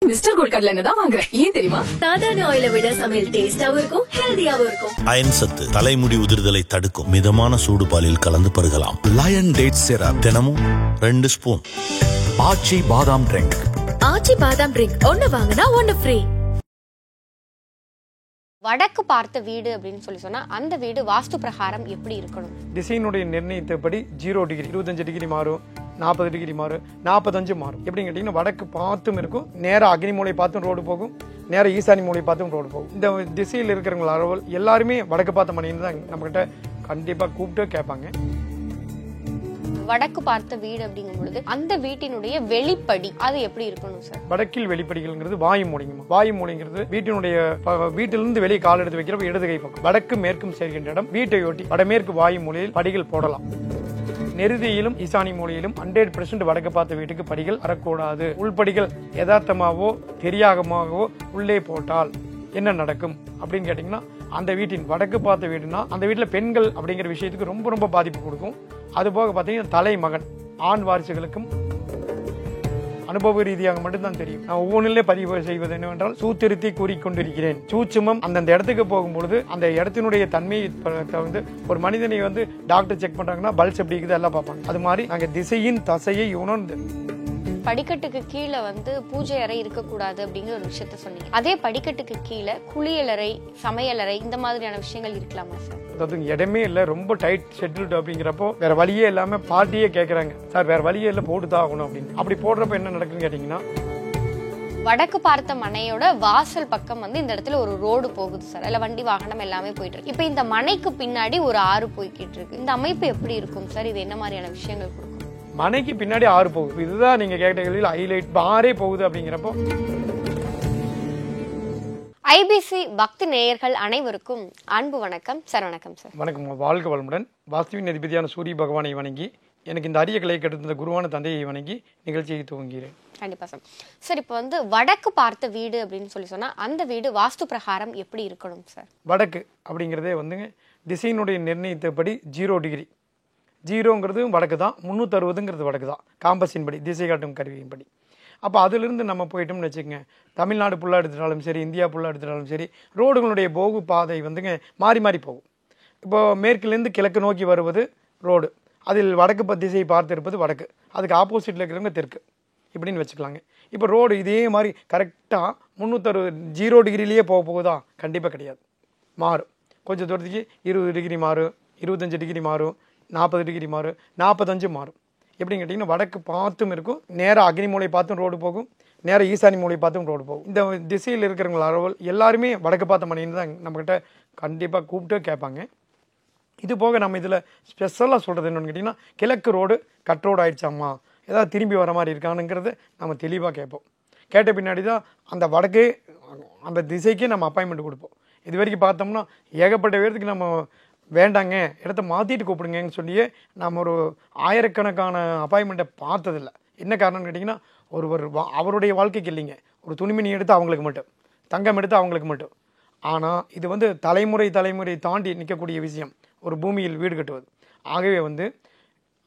Mister gold கடலை எண்ணெய் தான் வாங்குறேன். ஏன் தெரியுமா? சாதாரண ஆயிலை விட சமையல் டேஸ்டாவும் இருக்கும், ஹெல்தியாவும் இருக்கும். அயன் சத்து தலைமுடி உதிர்தலை தடுக்கும். மிதமான சூடு பாலில் கலந்து பருகலாம். லயன் டேட் சிரப் தினமும் 2 ஸ்பூன். ஆச்சி பாதாம் ட்ரிங்க். ஆச்சி பாதாம் ட்ரிங்க் ஒன்னு வாங்கினா ஒன்னு ஃப்ரீ. வடக்கு பார்த்த வீடு அப்படின்னு சொன்னா அந்த வீடு வாஸ்து பிரகாரம் எப்படி இருக்கணும்? திசையினுடைய நிர்ணயித்தபடி 0 டிகிரி 25 டிகிரி மாறும், 40 டிகிரி மாறும், 45 மாறும். எப்படின்னு கேட்டீங்கன்னா வடக்கு பார்த்தும் இருக்கும், நேராக அக்னி மூலை பார்த்தும் ரோடு போகும், நேராக ஈசானி மூலை பார்த்தும் ரோடு போகும். இந்த திசையில் இருக்கிறவங்க அளவு எல்லாருமே வடக்கு பார்த்த மணின்னு தான் நம்மகிட்ட கண்டிப்பாக கூப்பிட்டு கேட்பாங்க. வடக்கு பார்த்த வீடு அப்படிங்கும் பொழுது அந்த வீட்டினுடைய வெளிப்படி அது எப்படி இருக்கணும் சார்? வடக்கில் வெளிப்படிகள்ங்கிறது வாயு மூலைங்கம்மா. வாயு மூலைங்கிறது வீட்டிலிருந்து வெளியே கால் எடுத்து வைக்கிறப்ப இடது கை பக்கம். வடக்கு மேற்கும் சேர்க்கின்ற இடம் வீட்டையொட்டி வடமேற்கு வாயு மூலையில் படிகள் போடலாம். நெருதியிலும் ஈசானி மூலையிலும் 100% வடக்கு பார்த்த வீட்டுக்கு படிகள் வரக்கூடாது. உள்படிகள் யதார்த்தமாகவோ தெரியாகவோ உள்ளே போட்டால் என்ன நடக்கும் அப்படின்னு கேட்டீங்கன்னா, அந்த வீட்டின் வடக்கு பார்த்த வீடுனா அந்த வீட்டில் பெண்கள் அப்படிங்கிற விஷயத்துக்கு ரொம்ப ரொம்ப பாதிப்பு கொடுக்கும். அது போக பார்த்தீங்கன்னா தலைமகன் ஆண் வாரிசுகளுக்கும் அனுபவ ரீதியாக மட்டும்தான் தெரியும். நான் ஒவ்வொன்றிலே பதிவு செய்வது என்னவென்றால் சூத்திருத்தி கூறிக்கொண்டிருக்கிறேன். சூட்சுமம் அந்தந்த இடத்துக்கு போகும்பொழுது அந்த இடத்தினுடைய தன்மையை வந்து ஒரு மனிதனை வந்து டாக்டர் செக் பண்றாங்கன்னா பல்ஸ் எப்படி இருக்குது எல்லாம் பார்ப்பாங்க. அது மாதிரி நாங்கள் திசையின் தசையை உணர்ந்து படிக்கட்டுக்கு கீழே வந்து பூஜை அறை இருக்கக்கூடாது அப்படிங்கிற ஒரு விஷயத்த சொன்னீங்க. அதே படிக்கட்டுக்கு கீழே குளியலறை, சமையலறை இந்த மாதிரியான விஷயங்கள் இருக்கலாமா சார்? அதாவது இடமே இல்லை, ரொம்ப டைட் ஷெட்யூல்டு அப்படிங்கிறப்போ வேற வழியே இல்லாம பார்ட்டியே கேட்கறாங்க, சார் வேற வழியே இல்லை போட்டுதான் ஆகணும் அப்படின்னு. அப்படி போடுறப்ப என்ன நடக்குன்னு கேட்டீங்கன்னா, வடக்கு பார்த்த மனையோட வாசல் பக்கம் வந்து இந்த இடத்துல ஒரு ரோடு போகுது சார், இல்ல வண்டி வாகனம் எல்லாமே போயிட்டு இருக்கு. இப்ப இந்த மனைக்கு பின்னாடி ஒரு ஆறு போய்கிட்டு இருக்கு. இந்த அமைப்பு எப்படி இருக்கும் சார்? இது என்ன மாதிரியான விஷயங்கள் கொடுக்கும்? மனைக்கு பின்னாடி ஆறு போகுது. இதுதான் நீங்க கேட்ட கேள்வியில் ஹைலைட். ஆறே போகுது அப்படிங்கிறப்போ ஐபிசி பக்தி நேயர்கள் அனைவருக்கும் அன்பு வணக்கம் சார். வணக்கம் சார். வணக்கம். வாழ்க வளமுடன். வாஸ்துவின் அதிபதியான சூரிய பகவானை வணங்கி எனக்கு இந்த அரிய கலை கெடுத்த குருவான தந்தையை வணங்கி நிகழ்ச்சியை துவங்கிறேன். கண்டிப்பா சார். சார் இப்போ வந்து வடக்கு பார்த்த வீடு அப்படின்னு சொன்னா அந்த வீடு வாஸ்து பிரகாரம் எப்படி இருக்கணும் சார்? வடக்கு அப்படிங்கிறதே வந்துங்க திசையினுடைய நிர்ணயித்தபடி 0 டிகிரி. 0ங்கிறது வடக்கு தான், 360ங்கிறது வடக்கு தான் காம்பஸின் படி, திசை காட்டும் கருவியின் படி. அப்போ அதிலிருந்து நம்ம போயிட்டோம்னு வச்சுக்கோங்க, தமிழ்நாடு ஃபுல்லாக எடுத்துட்டாலும் சரி, இந்தியா ஃபுல்லாக எடுத்துட்டாலும் சரி, ரோடுகளுடைய போகு பாதை வந்துங்க மாறி மாறி போகும். இப்போ மேற்கிலேருந்து கிழக்கு நோக்கி வருவது ரோடு, அதில் வடக்கு திசையை பார்த்து இருப்பது வடக்கு, அதுக்கு ஆப்போசிட்டில் இருக்கிறவங்க தெற்கு இப்படின்னு வச்சுக்கலாங்க. இப்போ ரோடு இதே மாதிரி கரெக்டாக 360 0 டிகிரிலேயே போகுதா? கண்டிப்பாக கிடையாது, மாறும். கொஞ்சம் தூரத்துக்கு 20 டிகிரி மாறும், 25 டிகிரி மாறும், 40 டிகிரி மாறும், 45 மாறும். எப்படின்னு கேட்டிங்கன்னா வடக்கு பார்த்தும் இருக்கும், நேராக அக்னி மூலை பார்த்தும் ரோடு போகும், நேராக ஈசானி மூலை பார்த்தும் ரோடு போகும். இந்த திசையில் இருக்கிறவங்க அளவு எல்லாருமே வடக்கு பார்த்த மணின்னு தான் நம்மக்கிட்ட கண்டிப்பாக கூப்பிட்டு கேட்பாங்க. இது போக நம்ம இதில் ஸ்பெஷலாக சொல்கிறது என்னென்னு கேட்டிங்கன்னா, கிழக்கு ரோடு கட் ரோடு ஆகிடுச்சாம்மா, ஏதாவது திரும்பி வர மாதிரி இருக்கானுங்கிறது நம்ம தெளிவாக கேட்போம். கேட்ட பின்னாடி தான் அந்த வடக்கே அந்த திசைக்கே நம்ம அப்பாயின்மெண்ட் கொடுப்போம். இது வரைக்கும் பார்த்தோம்னா ஏகப்பட்ட பேருக்கு நம்ம வேண்டாங்க இடத்த மாற்றிட்டு கூப்பிடுங்கன்னு சொல்லியே நம்ம ஒரு ஆயிரக்கணக்கான அப்பாயின்மெண்ட்டை பார்த்ததில்லை. என்ன காரணம்னு கேட்டிங்கன்னா, அவருடைய வாழ்க்கைக்கு இல்லைங்க, ஒரு துணிமணி எடுத்து அவங்களுக்கு மட்டும், தங்கம் எடுத்து அவங்களுக்கு மட்டும். ஆனால் இது வந்து தலைமுறை தாண்டி நிற்கக்கூடிய விஷயம், ஒரு பூமியில் வீடு கட்டுவது. ஆகவே வந்து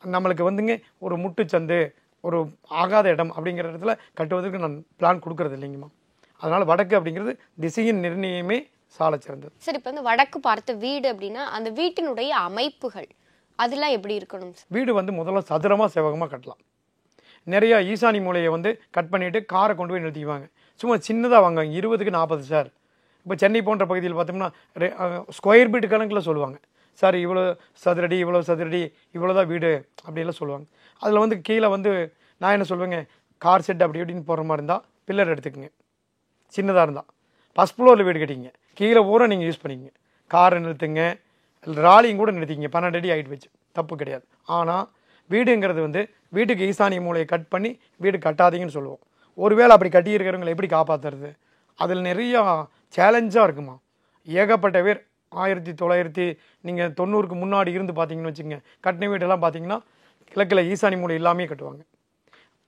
நம்மளுக்கு வந்துங்க ஒரு முட்டுச்சந்து, ஒரு ஆகாத இடம் அப்படிங்கிற இடத்துல கட்டுவதற்கு நான் பிளான் கொடுக்கறது இல்லைங்கம்மா. அதனால் வடக்கு அப்படிங்கிறது திசையின் நிர்ணயமே சால சிறந்தது. சரி, இப்போ வந்து வடக்கு பார்த்த வீடு அப்படின்னா அந்த வீட்டினுடைய அமைப்புகள் அதெல்லாம் எப்படி இருக்கணும்? வீடு வந்து முதல்ல சதுரமாக செவகமாக கட்டலாம். நிறையா ஈசானி மூலையை வந்து கட் பண்ணிவிட்டு காரை கொண்டு போய் நிறுத்திக்குவாங்க. சும்மா சின்னதாக வாங்க, 20க்கு 40 சார். இப்போ சென்னை போன்ற பகுதியில் பார்த்தோம்னா ஸ்கொயர் ஃபீட் கணக்கில் சொல்லுவாங்க, சார் இவ்வளோ சதுரடி, இவ்வளோ தான் வீடு அப்படின்லாம் சொல்லுவாங்க. அதில் வந்து கீழே வந்து நான் என்ன சொல்லுவேங்க, கார் செட் அப்படி இப்படின்னு போகிற மாதிரி இருந்தால் பில்லர் எடுத்துக்கோங்க, சின்னதாக இருந்தால். ஃபஸ்ட் ஃப்ளோரில் வீடு கட்டிங்க, கீழே பூரா நீங்கள் யூஸ் பண்ணிக்கங்க. காரை நிறுத்துங்க, ராலியும் கூட நிறுத்திங்க, 12 அடி ஹைட் வச்சு, தப்பு கிடையாது. ஆனால் வீடுங்கிறது வந்து வீட்டுக்கு ஈசானிய மூலையை கட் பண்ணி வீடு கட்டாதீங்கன்னு சொல்லுவோம். ஒருவேளை அப்படி கட்டியிருக்கிறவங்களை எப்படி காப்பாற்றுறது? அதில் நிறையா சேலஞ்சாக இருக்குமா. ஏகப்பட்ட பேர் 1990க்கு முன்னாடி இருந்து பார்த்தீங்கன்னு வச்சுங்க, கட்டின வீடெல்லாம் பார்த்தீங்கன்னா கிழக்கில் ஈசானி மூலை எல்லாமே கட்டுவாங்க.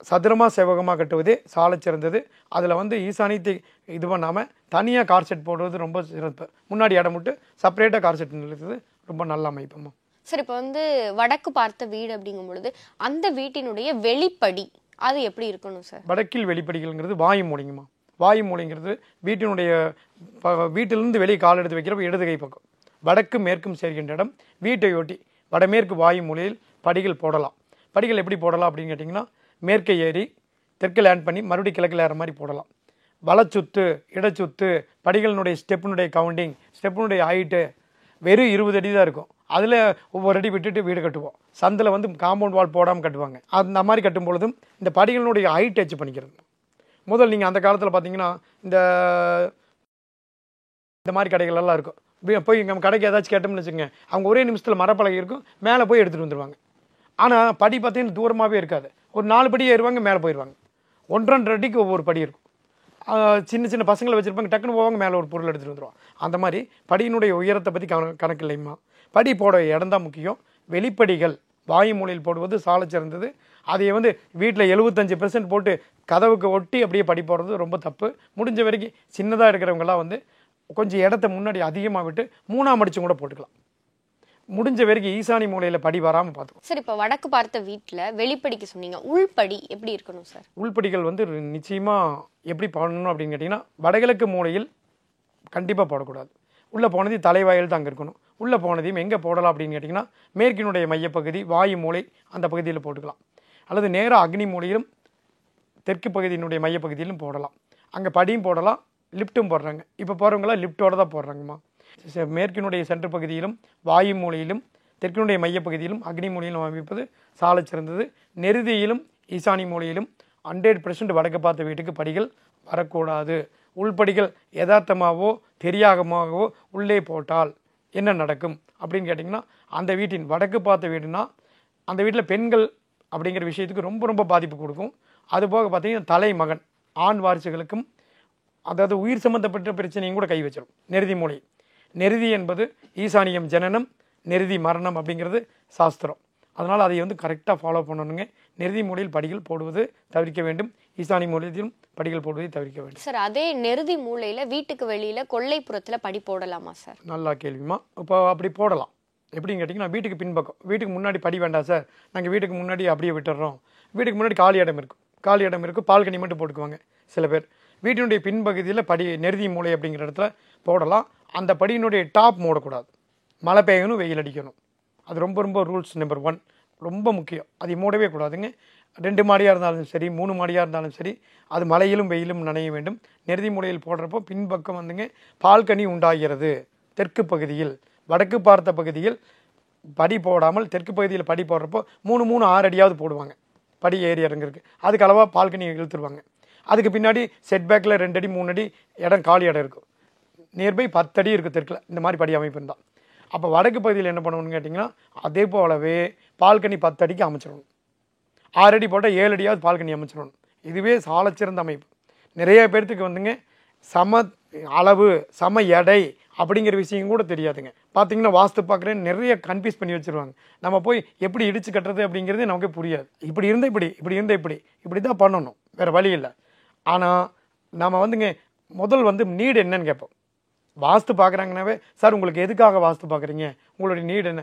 சதுரமாக செவகமாக கட்டுவதே சால சிறந்தது. அதில் வந்து ஈசானியத்தை இது பண்ணாமல் தனியாக கார் செட் போடுறது ரொம்ப சிறப்பு. முன்னாடி இடம் விட்டு செப்பரேட்டாக கார் செட் நிறுத்துறது ரொம்ப நல்ல அமைப்புமா. சரி, இப்போ வந்து வடக்கு பார்த்த வீடு அப்படிங்கும் பொழுது அந்த வீட்டினுடைய வெளிப்படி அது எப்படி இருக்கணும் சார்? வடக்கில் வெளிப்படிகள்ங்கிறது வாயு மூலிங்கம்மா. வாயு மூலைங்கிறது வீட்டினுடைய வீட்டிலிருந்து வெளியே கால் எடுத்து வைக்கிறப்ப இடது கை பக்கம் வடக்கும் மேற்கும் சேர்கின்ற இடம். வீட்டை ஒட்டி வடமேற்கு வாயு மூலையில் படிகள் போடலாம். படிகள் எப்படி போடலாம் அப்படின்னு கேட்டிங்கன்னா, மேற்கை ஏறி தெற்கு லேண்ட் பண்ணி மறுபடியும் கிழக்கில் ஏற மாதிரி போடலாம். வலச்சுத்து இடச்சுத்து படிகளினுடைய ஸ்டெப்பினுடைய கவுண்டிங், ஸ்டெப்பினுடைய ஹைட்டு வெறும் 20 அடி தான் இருக்கும். அதில் ஒவ்வொரு அடி விட்டுட்டு வீடு கட்டுவோம். சந்தில் வந்து காம்பவுண்ட் வால் போடாமல் கட்டுவாங்க. அந்த மாதிரி கட்டும் பொழுதும் இந்த படிகளினுடைய ஹைட் டச் பண்ணிக்கிறது. முதல் நீங்கள் அந்த காலத்தில் பார்த்தீங்கன்னா இந்த மாதிரி கடைகள் எல்லாம் இருக்கும். போய் நம்ம கடைக்கு ஏதாச்சும் கேட்டோம்னு வச்சுக்கோங்க, அவங்க ஒரே நிமிஷத்தில் மரப்பலகை இருக்கும், மேலே போய் எடுத்துகிட்டு வந்துடுவாங்க. ஆனால் படி பார்த்தீங்கன்னா தூரமாகவே இருக்காது. ஒரு 4 படி ஏறுவாங்க, மேலே போயிடுவாங்க. 1.5 அடிக்கு ஒவ்வொரு படி இருக்கும். சின்ன சின்ன பசங்களை வச்சுருப்பாங்க, டக்குன்னு போவாங்க, மேலே ஒரு பொருள் எடுத்துகிட்டு வந்துடுவாங்க. அந்த மாதிரி படியினுடைய உயரத்தை பற்றி கணக்கு இல்லைம்மா. படி போட இடம் தான் முக்கியம். வெளிப்படிகள் வாயு மூலையில் போடுவது சால சிறந்தது. அதை வந்து வீட்டில் 75% போட்டு கதவுக்கு ஒட்டி அப்படியே படி போடுறது ரொம்ப தப்பு. முடிஞ்ச வரைக்கும் சின்னதாக இருக்கிறவங்களாம் வந்து கொஞ்சம் இடத்த முன்னாடி அதிகமாக விட்டு 3ஆம் அடிச்சும் கூட போட்டுக்கலாம். முடிஞ்ச வரைக்கும் ஈசானி மூலையில் படி வராமல் பார்த்துக்கணும். சார், இப்போ வடக்கு பார்த்த வீட்டில் வெளிப்படிக்கு சொன்னீங்க, உள்படி எப்படி இருக்கணும் சார்? உள்படிகள் வந்து நிச்சயமாக எப்படி பண்ணணும் அப்படின்னு கேட்டிங்கன்னா, வடகிழக்கு மூலையில் கண்டிப்பாக போடக்கூடாது. உள்ளே போனதையும் தலைவாயில் தான் அங்கே இருக்கணும். உள்ளே போனதையும் எங்கே போடலாம் அப்படின்னு கேட்டிங்கன்னா, மேற்கினுடைய மையப்பகுதி வாயு மூலை அந்த பகுதியில் போட்டுக்கலாம். அல்லது நேராக அக்னி மூலையிலும் தெற்கு பகுதியினுடைய மையப்பகுதியிலும் போடலாம். அங்கே படியும் போடலாம், லிஃப்ட்டும் போடுறாங்க. இப்போ போகிறவங்களாம் லிஃப்ட்டோடு தான் போடுறாங்கம்மா. மேற்கினுடைய சென்ட்ரு பகுதியிலும் வாயு மூலையிலும் தெற்கினுடைய மையப்பகுதியிலும் அக்னி மூலையிலும் அமைப்பது சால சிறந்தது. நெருதியிலும் ஈசானி மூலையிலும் 100% வடக்கு பார்த்த வீட்டுக்கு படிகள் வரக்கூடாது. உள்படிகள் யதார்த்தமாகவோ தெரியாகமாகவோ உள்ளே போட்டால் என்ன நடக்கும் அப்படின்னு கேட்டிங்கன்னா, அந்த வீட்டின் வடக்கு பார்த்த வீடுனா அந்த வீட்டில் பெண்கள் அப்படிங்கிற விஷயத்துக்கு ரொம்ப ரொம்ப பாதிப்பு கொடுக்கும். அதுபோக பார்த்தீங்கன்னா தலைமகன் ஆண் வாரிசுகளுக்கும், அதாவது உயிர் சம்பந்தப்பட்ட பிரச்சனையும் கூட கை வச்சிடும். நெருதி மூலை, நெருதி என்பது ஈசானியம் ஜனனம், நெருதி மரணம் அப்படிங்கிறது சாஸ்திரம். அதனால் அதை வந்து கரெக்டாக ஃபாலோ பண்ணணுங்க. நெருதி மூலையில் படிகள் போடுவது தவிர்க்க வேண்டும். ஈசானி மூலையிலும் படிகள் போடுவதை தவிர்க்க வேண்டும். சார், அதே நெருதி மூலையில் வீட்டுக்கு வெளியில் கொல்லைப்புறத்தில் படி போடலாமா சார்? நல்லா கேள்விமா. இப்போ அப்படி போடலாம். எப்படின்னு கேட்டிங்கன்னா, வீட்டுக்கு பின்பக்கம், வீட்டுக்கு முன்னாடி படி வேண்டாம் சார், நாங்கள் வீட்டுக்கு முன்னாடி அப்படியே விட்டுடுறோம். வீட்டுக்கு முன்னாடி காலி இடம் இருக்கும், காலி இடம் இருக்கும், பால்கனி மட்டும் போட்டுக்குவாங்க சில பேர். வீட்டினுடைய பின்பகுதியில் படி நெருதி மூலை அப்படிங்கிற இடத்துல போடலாம். அந்த படியினுடைய டாப் மூடக்கூடாது. மழை பெய்யணும், வெயில் அடிக்கணும். அது ரொம்ப ரொம்ப ரூல்ஸ் நம்பர் 1, ரொம்ப முக்கியம். அதை மூடவே கூடாதுங்க. 2 மாடியாக இருந்தாலும் சரி, 3 மாடியாக இருந்தாலும் சரி, அது மழையிலும் வெயிலும் நனைய வேண்டும். நெருதி மூலையில் போடுறப்போ பின்பக்கம் வந்துங்க பால்கனி உண்டாகிறது. தெற்கு பகுதியில், வடக்கு பார்த்த பகுதியில் படி போடாமல் தெற்கு பகுதியில் படி போடுறப்போ 3 6 அடியாவது போடுவாங்க படி ஏறி இறங்குறதுக்கு. அதுக்கு அளவாக பால்கனி இழுத்துருவாங்க. அதுக்கு பின்னாடி செட்பேக்கில் 2 அடி 3 அடி இடம் காலி இடம் இருக்கும். நியர்பை 10 அடி இருக்குது தெற்கில் இந்த மாதிரி படி அமைப்பு இருந்தால். அப்போ வடக்கு பகுதியில் என்ன பண்ணணும்னு கேட்டிங்கன்னா, அதே போலவே பால்கனி 10 அடிக்கு அமைச்சிடணும். 6 அடி போட்டால் 7 அடியாவது பால்கனி அமைச்சிடணும். இதுவே சாலச்சிறந்த அமைப்பு. நிறைய பேர்த்துக்கு வந்துங்க சம அளவு சம எடை அப்படிங்கிற விஷயம் கூட தெரியாதுங்க. பார்த்தீங்கன்னா வாஸ்து பார்க்குறேன்னு நிறைய கன்ஃபியூஸ் பண்ணி வச்சுருவாங்க. நம்ம போய் எப்படி இடிச்சு கட்டுறது அப்படிங்கிறது நமக்கு புரியாது. இப்படி இருந்தால் இப்படி இருந்தால் இப்படி தான் பண்ணணும், வேறு வழி இல்லை. ஆனால் நம்ம வந்துங்க முதல் வந்து நீடு என்னன்னு கேட்போம். வாஸ்து பார்க்குறாங்கனாவே, சார் உங்களுக்கு எதுக்காக வாஸ்து பார்க்குறீங்க, உங்களுடைய நீடு என்ன?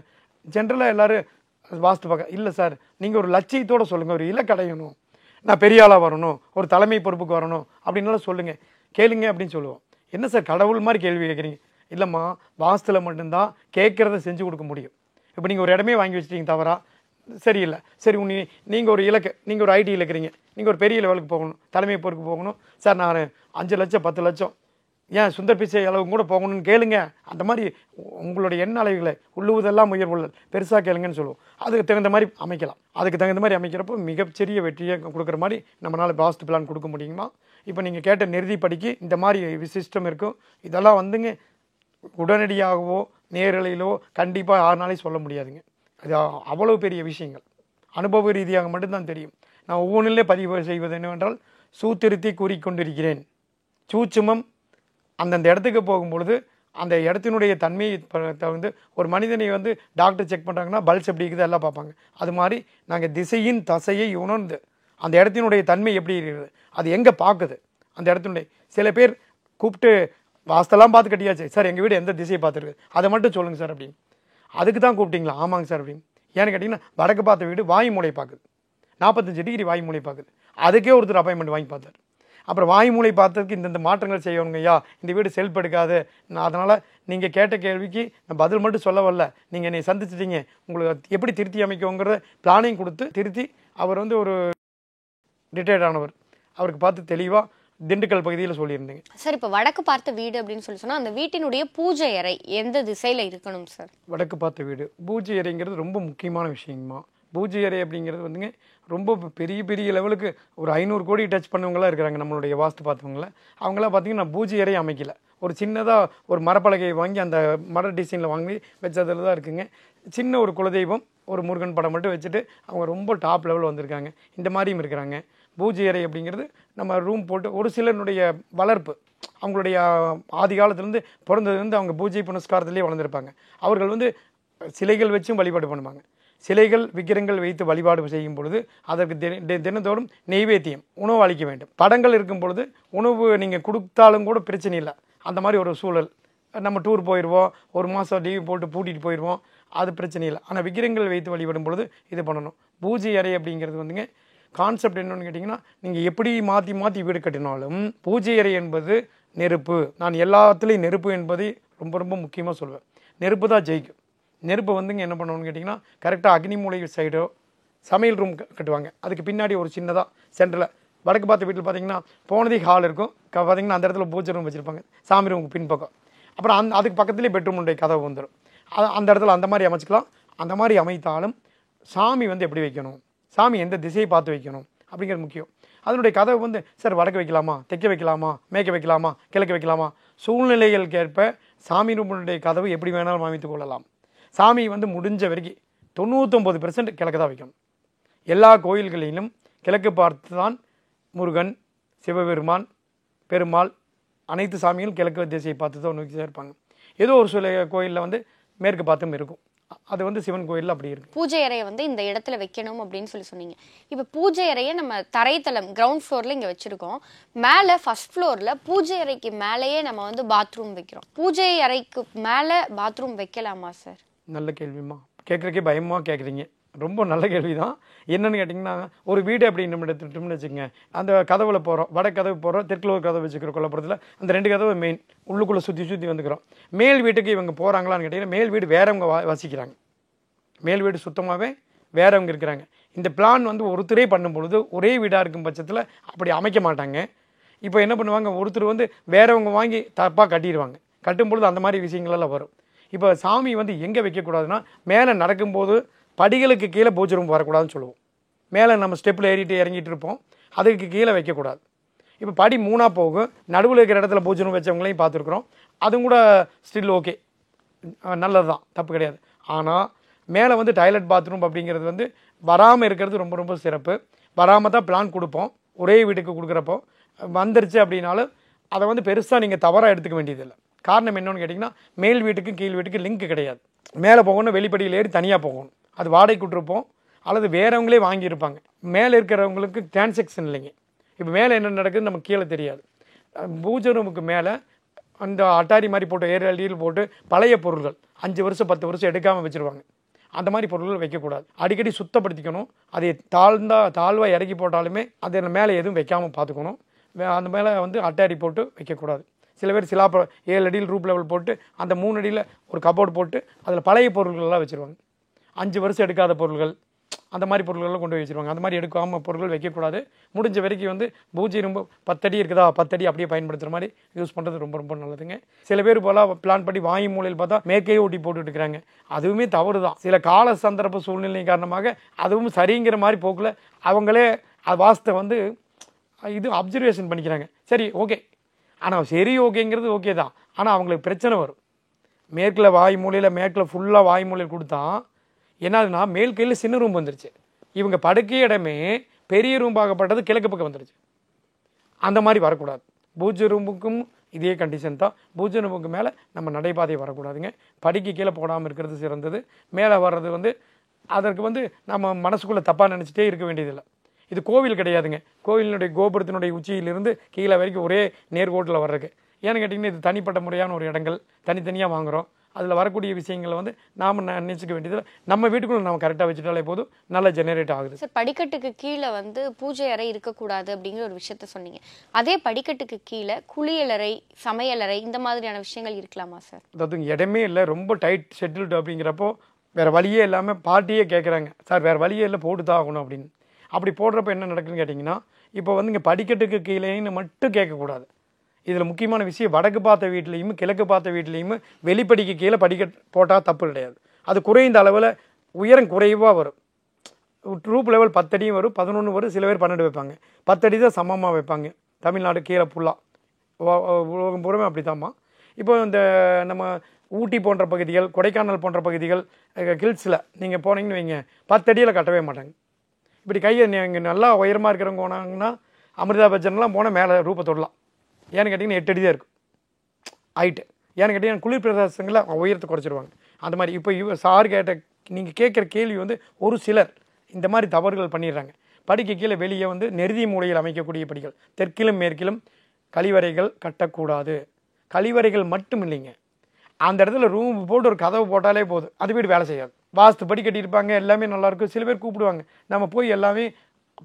ஜென்ரலாக எல்லோரும் வாஸ்து பார்க்க இல்லை சார், நீங்கள் ஒரு லட்சியத்தோடு சொல்லுங்கள், ஒரு இலக்கடையணும், நான் பெரிய ஆளாக வரணும், ஒரு தலைமை பொறுப்புக்கு வரணும் அப்படின்னாலும் சொல்லுங்கள், கேளுங்க அப்படின்னு சொல்லுவோம். என்ன சார் கடவுள் மாதிரி கேள்வி கேட்குறீங்க? இல்லைம்மா, வாஸ்துவில் மட்டும்தான் கேட்குறத செஞ்சு கொடுக்க முடியும். இப்போ நீங்கள் ஒரு இடமே வாங்கி வச்சுட்டீங்க தவறா, சரியில்லை, சரி நீங்கள் ஒரு இலக்கு, நீங்கள் ஒரு ஐடி இலக்குறீங்க, நீங்கள் ஒரு பெரிய லெவலுக்கு போகணும், தலைமை பொறுப்புக்கு போகணும், சார் நான் 5 லட்சம் 10 லட்சம் ஏன் சுந்தர் பிச்சை அளவுக்கு கூட போகணும்னு கேளுங்க. அந்த மாதிரி உங்களுடைய எண்ண அளவுகளை உள்ளுவதெல்லாம் உயர்வுள்ள பெருசாக கேளுங்கன்னு சொல்லுவோம். அதுக்கு தகுந்த மாதிரி அமைக்கலாம். அதுக்கு தகுந்த மாதிரி அமைக்கிறப்போ மிகச்சிறிய வெற்றியை கொடுக்குற மாதிரி நம்மளால் வாஸ்து பிளான் கொடுக்க முடியுமா? இப்போ நீங்கள் கேட்ட நெருதி படிக்கு இந்த மாதிரி சிஸ்டம் இருக்கும். இதெல்லாம் வந்துங்க உடனடியாகவோ நேரலையிலோ கண்டிப்பாக 6 நாளைக்கு சொல்ல முடியாதுங்க. அது அவ்வளோ பெரிய விஷயங்கள் அனுபவ ரீதியாக மட்டும்தான் தெரியும். நான் ஒவ்வொன்றிலே பதிவு செய்வது என்னவென்றால், சூத்திருத்தி கூறிக்கொண்டிருக்கிறேன். சூட்சுமம் அந்தந்த இடத்துக்கு போகும்பொழுது அந்த இடத்தினுடைய தன்மையை வந்து ஒரு மனிதனை வந்து டாக்டர் செக் பண்ணுறாங்கன்னா பல்ஸ் எப்படி இருக்குது எல்லாம் பார்ப்பாங்க. அது மாதிரி நாங்கள் திசையின் தசையை உணர்ந்து அந்த இடத்தினுடைய தன்மை எப்படி இருக்குது, அது எங்கே பார்க்குது அந்த இடத்தினுடைய. சில பேர் கூப்பிட்டு வாஸ்தெல்லாம் பார்த்து கட்டியாச்சு சார், எங்கள் வீடு எந்த திசையை பார்த்துருக்கு அதை மட்டும் சொல்லுங்கள் சார் அப்படின்னு. அதுக்கு தான் கூப்பிட்டீங்களா? ஆமாங்க சார் அப்படின்னு. ஏன்னு கேட்டிங்கன்னா, வடக்கு பார்த்த வீடு வாயு மூலை பார்க்குது, 45 டிகிரி வாயு மூலை பார்க்குது. அதுக்கே ஒருத்தர் அப்பாயின்மெண்ட் வாங்கி பார்த்தார். அப்புறம் வாய் மூளை பார்த்ததுக்கு இந்த மாற்றங்கள் செய்யணுங்க ஐயா, இந்த வீடு செல்ஃப் எடுக்காது, நான் அதனால் நீங்கள் கேட்ட கேள்விக்கு நான் பதில் மட்டும் சொல்ல வரல, நீங்கள் என்னை சந்திச்சிட்டீங்க, உங்களுக்கு எப்படி திருத்தி அமைக்கோங்கிற பிளானிங் கொடுத்து திருத்தி அவர் வந்து ஒரு ரிட்டையர்ட் ஆனவர், அவருக்கு பார்த்து தெளிவாக திண்டுக்கல் பகுதியில் சொல்லியிருந்தீங்க. சார் இப்போ வடக்கு பார்த்த வீடு அப்படின்னு சொல்லி சொன்னால் அந்த வீட்டினுடைய பூஜை அறை எந்த திசையில் இருக்கணும் சார்? வடக்கு பார்த்த வீடு பூஜை அறைங்கிறது ரொம்ப முக்கியமான விஷயங்கம்மா. பூஜை அறை அப்படிங்கிறது வந்துங்க ரொம்ப பெரிய பெரிய லெவலுக்கு ஒரு 500 கோடி டச் பண்ணவங்களாம் இருக்கிறாங்க நம்மளுடைய வாஸ்து பார்த்தவங்கள. அவங்களாம் பார்த்தீங்கன்னா பூஜை அறை அமைக்கல, ஒரு சின்னதாக ஒரு மரப்பலகையை வாங்கி அந்த மர டிசைனில் வாங்கி வச்சதில் தான் இருக்குங்க. சின்ன ஒரு குலதெய்வம் ஒரு முருகன் படம் மட்டும் வச்சுட்டு அவங்க ரொம்ப டாப் லெவலில் வந்திருக்காங்க. இந்த மாதிரியும் இருக்கிறாங்க. பூஜை அறை அப்படிங்கிறது நம்ம ரூம் போட்டு ஒரு சிலருடைய வளர்ப்பு, அவங்களுடைய ஆதி காலத்துலேருந்து பிறந்ததுலேருந்து அவங்க பூஜை புனஸ்காரத்திலே வளர்ந்துருப்பாங்க. அவர்கள் வந்து சிலைகள் வச்சும் வழிபாடு பண்ணுவாங்க. சிலைகள் விக்கிரங்கள் வைத்து வழிபாடு செய்யும் பொழுது அதற்கு தினந்தோறும் நெய்வேத்தியம் உணவு அளிக்க வேண்டும். படங்கள் இருக்கும் பொழுது உணவு நீங்கள் கொடுத்தாலும் கூட பிரச்சனை இல்லை. அந்த மாதிரி ஒரு சூழல். நம்ம டூர் போயிடுவோம், ஒரு மாதம் லீவ் போட்டு பூட்டிகிட்டு போயிடுவோம், அது பிரச்சனை இல்லை. ஆனால் விக்கிரங்கள் வைத்து வழிபடும் பொழுது இது பண்ணணும். பூஜை அறை அப்படிங்கிறது வந்துங்க கான்செப்ட் என்னன்னு கேட்டிங்கன்னா, நீங்கள் எப்படி மாற்றி மாற்றி வீடு கட்டினாலும் பூஜை அறை என்பது நெருப்பு. நான் எல்லாத்துலேயும் நெருப்பு என்பதை ரொம்ப ரொம்ப முக்கியமாக சொல்வேன். நெருப்பு தான் ஜெயிக்கும். நெருப்பை வந்துங்க என்ன பண்ணணும்னு கேட்டிங்கன்னா, கரெக்டாக அக்னி மூலை சைடோ சமையல் ரூம் கட்டுவாங்க, அதுக்கு பின்னாடி ஒரு சின்னதாக சென்டரில் வடக்கு பார்த்த வீட்டில் பார்த்தீங்கன்னா போனதே ஹால் இருக்கும், பார்த்தீங்கன்னா அந்த இடத்துல பூஜை ரூம் வச்சுருப்பாங்க, சாமி ரூமுக்கு பின்பக்கம். அப்புறம் அதுக்கு பக்கத்துலேயே பெட்ரூமுடைய கதவு வந்துடும். அந்த இடத்துல அந்த மாதிரி அமைச்சிக்கலாம். அந்த மாதிரி அமைத்தாலும் சாமி வந்து எப்படி வைக்கணும், சாமி எந்த திசையை பார்த்து வைக்கணும் அப்படிங்கிறது முக்கியம். அதனுடைய கதவு வந்து சார் வடக்கு வைக்கலாமா, தெற்க வைக்கலாமா, மேற்க வைக்கலாமா, கிழக்கு வைக்கலாமா, சூழ்நிலைகளுக்கேற்ப சாமி ரூமுடைய கதவு எப்படி வேணாலும் அமைத்து கொள்ளலாம். சாமி வந்து முடிஞ்ச வரைக்கும் 99% கிழக்கு தான் வைக்கணும். எல்லா கோயில்களிலும் கிழக்கு பார்த்து தான் முருகன், சிவபெருமான், பெருமாள் அனைத்து சாமிகளும் கிழக்கு திசையை பார்த்து தான் நோக்கி இருப்பாங்க. ஏதோ ஒரு சில கோயிலில் வந்து மேற்கு பார்த்தும் இருக்கும். அது வந்து சிவன் கோயிலில் அப்படி இருக்கு. பூஜை அறையை வந்து இந்த இடத்துல வைக்கணும் அப்படின்னு சொன்னீங்க. இப்போ பூஜை அறையை நம்ம தரைத்தளம் கிரவுண்ட் ஃப்ளோரில் இங்கே வச்சுருக்கோம். மேலே ஃபர்ஸ்ட் ஃப்ளோரில் பூஜை அறைக்கு மேலேயே நம்ம வந்து பாத்ரூம் வைக்கிறோம். பூஜை அறைக்கு மேலே பாத்ரூம் வைக்கலாமா சார்? நல்ல கேள்விம்மா, கேட்குறக்கே பயமாக கேட்குறீங்க. ரொம்ப நல்ல கேள்வி தான். என்னென்னு கேட்டிங்கன்னா, ஒரு வீடு அப்படின்னு நம்ம எடுத்துட்டோம்னு வச்சுக்கோங்க, அந்த கதவுல போகிறோம், வட கதவு போகிறோம், தெற்கில் ஒரு கதவு வச்சுக்கிறோம். கொல்லப்புறத்தில் அந்த 2 கதவு மெயின், உள்ளுக்குள்ளே சுற்றி வந்துக்கிறோம். மேல் வீட்டுக்கு இவங்க போகிறாங்களான்னு கேட்டிங்கன்னா, மேல் வீடு வேறவங்க வசிக்கிறாங்க. மேல் வீடு சுத்தமாகவே வேறவங்க இருக்கிறாங்க. இந்த பிளான் வந்து ஒருத்தரே பண்ணும் பொழுது ஒரே வீடாக இருக்கும் பட்சத்தில் அப்படி அமைக்க மாட்டாங்க. இப்போ என்ன பண்ணுவாங்க, ஒருத்தர் வந்து வேறவங்க வாங்கி தப்பாக கட்டிடுவாங்க. கட்டும் பொழுது அந்த மாதிரி விஷயங்களெல்லாம் வரும். இப்போ சாமி வந்து எங்கே வைக்கக்கூடாதுன்னா, மேலே நடக்கும்போது படிகளுக்கு கீழே பூஜை ரூம் வரக்கூடாதுன்னு சொல்லுவோம். மேலே நம்ம ஸ்டெப்பில் ஏறிட்டு இறங்கிட்டு இருப்போம், அதுக்கு கீழே வைக்கக்கூடாது. இப்போ படி 3ஆக போகும், நடுவில் இருக்கிற இடத்துல பூஜை ரூம் வச்சவங்களையும் பார்த்துருக்குறோம். அதுவும் கூட ஸ்டில் ஓகே, நல்லது தான், தப்பு கிடையாது. ஆனால் மேலே வந்து டாய்லெட் பாத்ரூம் அப்படிங்கிறது வந்து வராமல் இருக்கிறது ரொம்ப ரொம்ப சிறப்பு. வராமல் தான் பிளான் கொடுப்போம். ஒரே வீட்டுக்கு கொடுக்குறப்போ வந்துருச்சு அப்படின்னாலும் அதை வந்து பெருசாக நீங்கள் தவறாக எடுத்துக்க வேண்டியதில்லை. காரணம் என்னன்னு கேட்டிங்கன்னா, மேல் வீட்டுக்கும் கீழ் வீட்டுக்கு லிங்க் கிடையாது. மேலே போகணும், வெளிப்படியில் ஏறி தனியாக போகணும். அது வாடகைக்கு விட்டுருப்போம், அல்லது வேறவங்களே வாங்கியிருப்பாங்க. மேலே இருக்கிறவங்களுக்கு டிரான்சாக்ஷன் இல்லைங்க. இப்போ மேலே என்ன நடக்குதுன்னு நமக்கு கீழே தெரியாது. பூஜை ரூமுக்கு மேலே அந்த அட்டாரி மாதிரி போட்டு ஏர் போட்டு பழைய பொருள்கள் 5 வருஷம் 10 வருஷம் எடுக்காமல் வச்சுருவாங்க. அந்த மாதிரி பொருள்கள் வைக்கக்கூடாது. அடிக்கடி சுத்தப்படுத்திக்கணும். அதை தாழ்வாக இறக்கி போட்டாலுமே அதை மேலே எதுவும் வைக்காமல் பார்த்துக்கணும். அந்த மேலே வந்து அட்டாரி போட்டு வைக்கக்கூடாது. சில பேர் 7 அடியில் ரூப் லெவல் போட்டு அந்த 3 அடியில் ஒரு கபோர்டு போட்டு அதில் பழைய பொருள்கள்லாம் வச்சுருவாங்க. 5 வருஷம் எடுக்காத பொருள்கள், அந்த மாதிரி பொருள்கள்லாம் கொண்டு போய் வச்சுருவாங்க. அந்த மாதிரி எடுக்காமல் பொருட்கள் வைக்கக்கூடாது. முடிஞ்ச வரைக்கும் வந்து பூஜை ரொம்ப 10 அடி இருக்குதா, 10 அடி அப்படியே பயன்படுத்துகிற மாதிரி யூஸ் பண்ணுறது ரொம்ப ரொம்ப நல்லதுங்க. சில பேர் போல பிளான் பண்ணி வாயு மூலையில் பார்த்தா மேற்கையே ஒட்டி போட்டுட்டு இருக்கிறாங்க. அதுவுமே தவறு தான். சில கால சந்தர்ப்ப சூழ்நிலை காரணமாக அதுவும் சரிங்கிற மாதிரி போக்கில் அவங்களே வாஸ்தை வந்து இது அப்சர்வேஷன் பண்ணிக்கிறாங்க. சரி ஓகே, ஆனால் சரி ஓகேங்கிறது ஓகே தான். ஆனால் அவங்களுக்கு பிரச்சனை வரும். மேற்கில் வாய் மூலையில் மேற்கில் ஃபுல்லாக வாய் மூலையில் கொடுத்தா என்னதுன்னா, மேல் கையில் சின்ன ரூம் வந்துருச்சு. இவங்க படுக்கை இடமே பெரிய ரூம் ஆகப்பட்டது கிழக்கு பக்கம் வந்துருச்சு. அந்த மாதிரி வரக்கூடாது. பூஜை ரூமுக்கும் இதே கண்டிஷன் தான். பூஜை ரூமுக்கு மேலே நம்ம நடைபாதை வரக்கூடாதுங்க. படிக்கு கீழே போடாமல் இருக்கிறது சிறந்தது. மேலே வர்றது வந்து அதற்கு வந்து நம்ம மனசுக்குள்ளே தப்பாக நினச்சிட்டே இருக்க வேண்டியதில்லை. இது கோவில் கிடையாதுங்க. கோவிலினுடைய கோபுரத்தினுடைய உச்சியிலிருந்து கீழே வரைக்கும் ஒரே நேர்கோட்டில் வர்றதுக்கு ஏன்னு கேட்டிங்கன்னா இது தனிப்பட்ட முறையான ஒரு இடங்கள் தனித்தனியாக வாங்குகிறோம். அதில் வரக்கூடிய விஷயங்களை வந்து நாம் நினச்சிக்க வேண்டியதில் நம்ம வீட்டுக்குள்ள நம்ம கரெக்டாக வச்சுட்டாலே போதும், நல்லா ஜெனரேட் ஆகுது. சார், படிக்கட்டுக்கு கீழே வந்து பூஜை அறை இருக்கக்கூடாது அப்படிங்கிற ஒரு விஷயத்த சொன்னீங்க. அதே படிக்கட்டுக்கு கீழே குளியலறை, சமையலறை இந்த மாதிரியான விஷயங்கள் இருக்கலாமா சார்? அதாவது இடமே இல்லை, ரொம்ப டைட் ஷெட்யூல்டு அப்படிங்கிறப்போ வேறு வழியே இல்லாமல் பார்ட்டியே கேட்குறாங்க, சார் வேறு வழியே இல்லை போட்டு தான் ஆகணும் அப்படின்னு. அப்படி போடுறப்ப என்ன நடக்குதுன்னு கேட்டிங்கன்னா, இப்போ வந்து இங்கே படிக்கட்டுக்கு கீழேன்னு மட்டும் கேட்கக்கூடாது. இதில் முக்கியமான விஷயம், வடக்கு பார்த்த வீட்லேயும் கிழக்கு பார்த்த வீட்லேயும் வெளிப்படிக்கு கீழே படிக்கட்டு போட்டால் தப்பு கிடையாது. அது குறைந்த அளவில் உயரம் குறைவாக வரும். ரூப் லெவல் 10 அடியும் வரும், 11 வரும், சில பேர் 12 வைப்பாங்க. 10 அடி தான் சமமாக வைப்பாங்க தமிழ்நாடு கீழே ஃபுல்லாக. உலகம் பூராமே அப்படி தாம்மா. இப்போ இந்த நம்ம ஊட்டி போன்ற பகுதிகள், கொடைக்கானல் போன்ற பகுதிகள், ஹில்ஸில் நீங்கள் போனீங்கன்னு வைங்க, 10 அடியில் கட்டவே மாட்டாங்க. இப்படி கையை நீங்கள் நல்லா உயரமாக இருக்கிறவங்க போனாங்கன்னா, அமிர்தா பச்சன்லாம் போனால் மேலே ரூபை தொடலாம். ஏன்னு கேட்டிங்கன்னா 8 அடி தான் இருக்கும் ஹைட்டு. ஏன்னு கேட்டிங்கன்னா குளிர் பிரதேசங்களில் உயரத்தை குறைச்சிருவாங்க. அந்த மாதிரி இப்போ சார் கேட்ட நீங்கள் கேட்குற கேள்வி வந்து ஒரு சிலர் இந்த மாதிரி தவறுகள் பண்ணிடுறாங்க. படிக்க கீழே வெளியே வந்து நெருதி மூலையில் அமைக்கக்கூடிய படிகள், தெற்கிலும் மேற்கிலும் கழிவறைகள் கட்டக்கூடாது. கழிவறைகள் மட்டும் இல்லைங்க, அந்த இடத்துல ரூம் போட்டு ஒரு கதவு போட்டாலே போதும், அது வீடு வேலை செய்யாது. வாஸ்து படி கட்டியிருப்பாங்க, எல்லாமே நல்லாயிருக்கும். சில பேர் கூப்பிடுவாங்க, நம்ம போய் எல்லாமே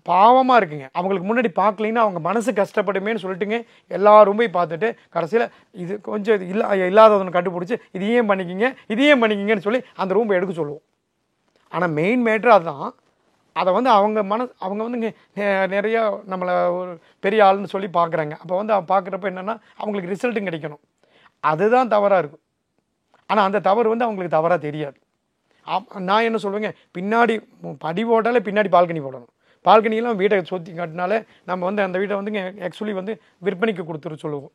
பாவமாக இருக்குங்க, அவங்களுக்கு முன்னாடி பார்க்கலைன்னா அவங்க மனசு கஷ்டப்படுமேன்னு சொல்லிட்டுங்க எல்லாரும் போய் பார்த்துட்டு கடைசியில் இது கொஞ்சம் இல்லாதவனை கண்டுபிடிச்சி இதையும் பண்ணிக்கிங்கன்னு சொல்லி அந்த ரூம் எடுக்க சொல்லுவோம். ஆனால் மெயின் மேட்ரு அதுதான். அதை வந்து அவங்க வந்து நிறையா நம்மளை ஒரு பெரிய ஆளுன்னு சொல்லி பார்க்குறாங்க. அப்போ வந்து பார்க்குறப்ப என்னென்னா அவங்களுக்கு ரிசல்ட்டும் கிடைக்கணும், அதுதான் தவறாக இருக்கும். ஆனால் அந்த தவறு வந்து அவங்களுக்கு தவறாக தெரியாது. நான் என்ன சொல்லுவேங்க, பின்னாடி படி போட்டாலே பின்னாடி பால்கனி போடணும். பால்கனியெல்லாம் வீட்டை சுற்றி காட்டினாலே நம்ம வந்து அந்த வீட்டை வந்து ஆக்சுவலி வந்து விற்பனைக்கு கொடுத்துரு சொல்லுவோம்.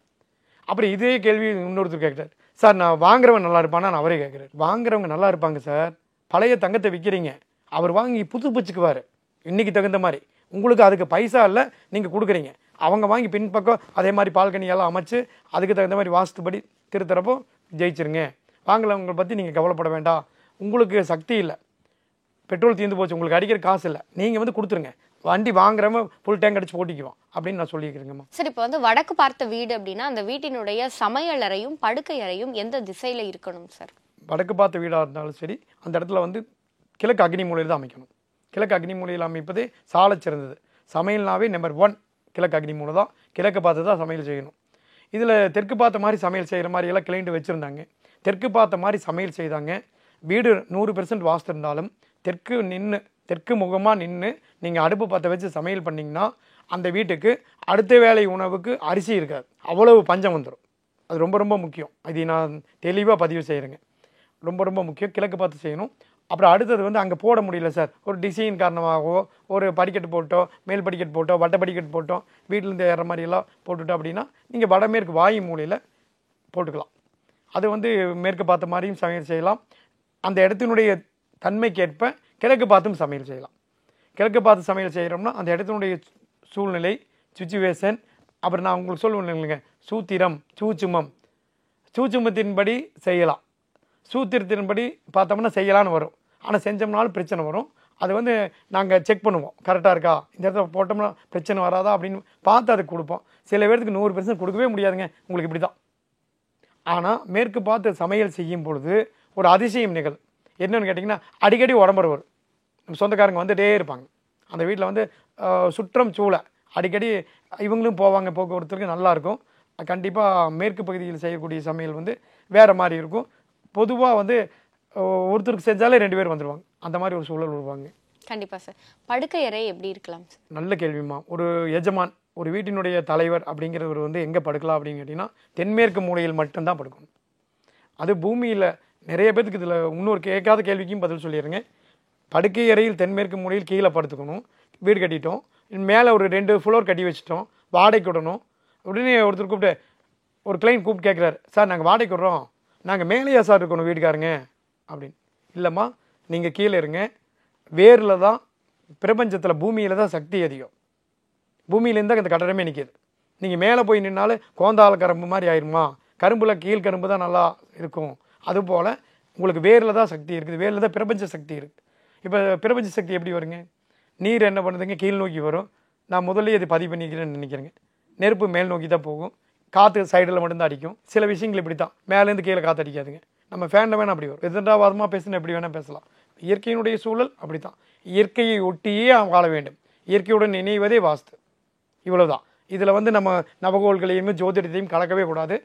அப்படி இதே கேள்வி இன்னொருத்தர் கேட்குறாரு, சார் நான் வாங்குறவன் நல்லா இருப்பானா? நான் அவரே கேட்குறேன். வாங்குறவங்க நல்லா இருப்பாங்க சார், பழைய தங்கத்தை விற்கிறீங்க, அவர் வாங்கி புதுப்பிச்சுக்குவார் இன்றைக்கி தகுந்த மாதிரி. உங்களுக்கு அதுக்கு பைசா இல்லை, நீங்கள் கொடுக்குறீங்க. அவங்க வாங்கி பின்பக்கம் அதே மாதிரி பால்கனியெல்லாம் அமைச்சு அதுக்கு தகுந்த மாதிரி வாஸ்துபடி திருத்துறப்போ ஜெயிச்சிருங்க. வாங்கலவங்களை பற்றி நீங்கள் கவலைப்பட வேண்டாம், உங்களுக்கு சக்தி இல்லை, பெட்ரோல் தீர்ந்து போச்சு, உங்களுக்கு அடிக்கிற காசு இல்லை, நீங்கள் வந்து கொடுத்துருங்க, வண்டி வாங்குறவங்க ஃபுல் டேங்க் அடிச்சு போட்டிக்குவோம் அப்படின்னு நான் சொல்லியிருக்கிறேங்கம்மா. சார், இப்போ வந்து வடக்கு பார்த்த வீடு அப்படின்னா அந்த வீட்டினுடைய சமையல் அறையும் படுக்கை அறையும் எந்த திசையில் இருக்கணும் சார்? வடக்கு பார்த்த வீடாக இருந்தாலும் சரி, அந்த இடத்துல வந்து கிழக்கு அக்னி மூலையில் தான் அமைக்கணும். கிழக்கு அக்னி மூலையில் அமைப்பதே சாலை சிறந்தது. சமையல்னாவே நம்பர் 1 கிழக்கு அக்னி மூலை தான். கிழக்கு பார்த்து தான் சமையல் செய்யணும். இதில் தெற்கு பார்த்த மாதிரி சமையல் செய்கிற மாதிரி எல்லாம் கிளைண்ட் வச்சுருந்தாங்க. தெற்கு பார்த்த மாதிரி சமையல் செய்தாங்க. வீடு 100% வாஸ்து இருந்தாலும் தெற்கு முகமாக நின்று நீங்கள் அடுப்பு பற்ற வச்சு சமையல் பண்ணிங்கன்னா அந்த வீட்டுக்கு அடுத்த வேளை உணவுக்கு அரிசி இருக்காது, அவ்வளவு பஞ்சம் வந்துடும். அது ரொம்ப ரொம்ப முக்கியம். இது நான் தெளிவாக பதிவு செய்கிறேங்க, ரொம்ப ரொம்ப முக்கியம். கிழக்கு பார்த்து செய்யணும். அப்புறம் அடுத்தது வந்து அங்கே போட முடியல சார், ஒரு டிசைன் காரணமாகவோ ஒரு படிக்கட்டு போட்டோம், மேல் படிக்கட்டு போட்டோம், வட்ட படிக்கட்டு போட்டோம், வீட்டிலேருந்து ஏற மாதிரியெல்லாம் போட்டுட்டோம் அப்படின்னா நீங்கள் வடமேற்கு வாயு மூலையில் போட்டுக்கலாம். அது வந்து மேற்கு பார்த்த மாதிரியும் சமையல் செய்யலாம். அந்த இடத்தினுடைய தன்மைக்கேற்ப கிழக்கு பார்த்தும் சமையல் செய்யலாம். கிழக்கு பார்த்து சமையல் செய்கிறோம்னா அந்த இடத்தினுடைய சூழ்நிலை, சுச்சுவேஷன், அப்புறம் நான் உங்களுக்கு சொல்லுவேன் இல்லைங்க, சூத்திரம், சூட்சுமத்தின்படி செய்யலாம். சூத்திரத்தின்படி பார்த்தோம்னா செய்யலான்னு வரும், ஆனால் செஞ்சோம்னாலும் பிரச்சனை வரும். அது வந்து நாங்கள் செக் பண்ணுவோம், கரெக்டாக இருக்கா, இந்த இடத்துல போட்டோம்னா பிரச்சனை வராதா அப்படின்னு பார்த்து அதுக்கு கொடுப்போம். சில பேருக்கு 100% கொடுக்கவே முடியாதுங்க, உங்களுக்கு இப்படி தான். ஆனால் மேற்கு பார்த்து சமையல் செய்யும் பொழுது ஒரு அதிசயம் நிகழ் என்னன்னு கேட்டிங்கன்னா, அடிக்கடி உடம்புற வரும். நம்ம சொந்தக்காரங்க வந்துகிட்டே இருப்பாங்க அந்த வீட்டில், வந்து சுற்றம் சூழ அடிக்கடி இவங்களும் போவாங்க, போக்குவரத்துக்கு நல்லாயிருக்கும். கண்டிப்பாக மேற்கு பகுதியில் செய்யக்கூடிய சமையல் வந்து வேறு மாதிரி இருக்கும். பொதுவாக வந்து ஒருத்தருக்கு செஞ்சாலே 2 பேர் வந்துடுவாங்க, அந்த மாதிரி ஒரு சூழல் உருவாங்க. கண்டிப்பாக சார். படுக்கை அறை எப்படி இருக்கலாம் சார்? நல்ல கேள்விமா. ஒரு எஜமான், ஒரு வீட்டினுடைய தலைவர் அப்படிங்கிறவர் வந்து எங்கே படுக்கலாம் அப்படின்னு கேட்டிங்கன்னா தென்மேற்கு மூலையில் மட்டும்தான் படுக்கணும். அது பூமியில் நிறைய பேருக்கு இதில் இன்னொரு கேட்காத கேள்விக்கும் பதில் சொல்லிடுங்க. படுக்கை அறையில் தென்மேற்கு மூலையில் கீழே படுத்துக்கணும். வீடு கட்டிட்டோம், மேலே ஒரு 2 ஃப்ளோர் கட்டி வச்சுட்டோம், வாடகைக்கு விடணும். உடனே ஒருத்தர் கூப்பிட்டு ஒரு கிளைண்ட் கூப்பிட்டு கேட்குறாரு, சார் நாங்கள் வாடகைக்கு விட்றோம், நாங்கள் மேலேயா சார் இருக்கணும் வீட்டுக்காரங்க அப்படின்னு. இல்லைம்மா, நீங்கள் கீழே இருங்க. வேரில் தான் பிரபஞ்சத்தில், பூமியில் தான் சக்தி அதிகம். பூமியிலேருந்து அந்த கட்டடமே நிற்கிது. நீங்கள் மேலே போய் நின்னாலும் கோந்தால கரும்பு மாதிரி ஆயிருமா, கரும்பில் கீழ் கரும்பு தான் நல்லா இருக்கும். அதுபோல் உங்களுக்கு வேரில் தான் சக்தி இருக்குது, வேரில் தான் பிரபஞ்ச சக்தி இருக்குது. இப்போ பிரபஞ்ச சக்தி எப்படி வருங்க? நீர் என்ன பண்ணுதுங்க, கீழ் நோக்கி வரும். நான் முதல்ல இது பதிவு பண்ணிக்கிறேன்னு நினைக்கிறேங்க. நெருப்பு மேல் நோக்கி தான் போகும், காற்று சைடில் மட்டும்தான் அடிக்கும். சில விஷயங்கள் இப்படி தான், மேலேருந்து கீழே காற்று அடிக்காதுங்க. நம்ம ஃபேனில் வேணால் அப்படி வரும். எதிர்வாதமாக பேசுனா எப்படி வேணால் பேசலாம். இயற்கையினுடைய சூழல் அப்படி தான். இயற்கையை ஒட்டியே வாழ வேண்டும். இயற்கையுடன் இணைவதே வாஸ்து. இவ்வளவுதான். இதில் வந்து நம்ம நவகோள்களையுமே ஜோதிடத்தையும் கலக்கவே கூடாது.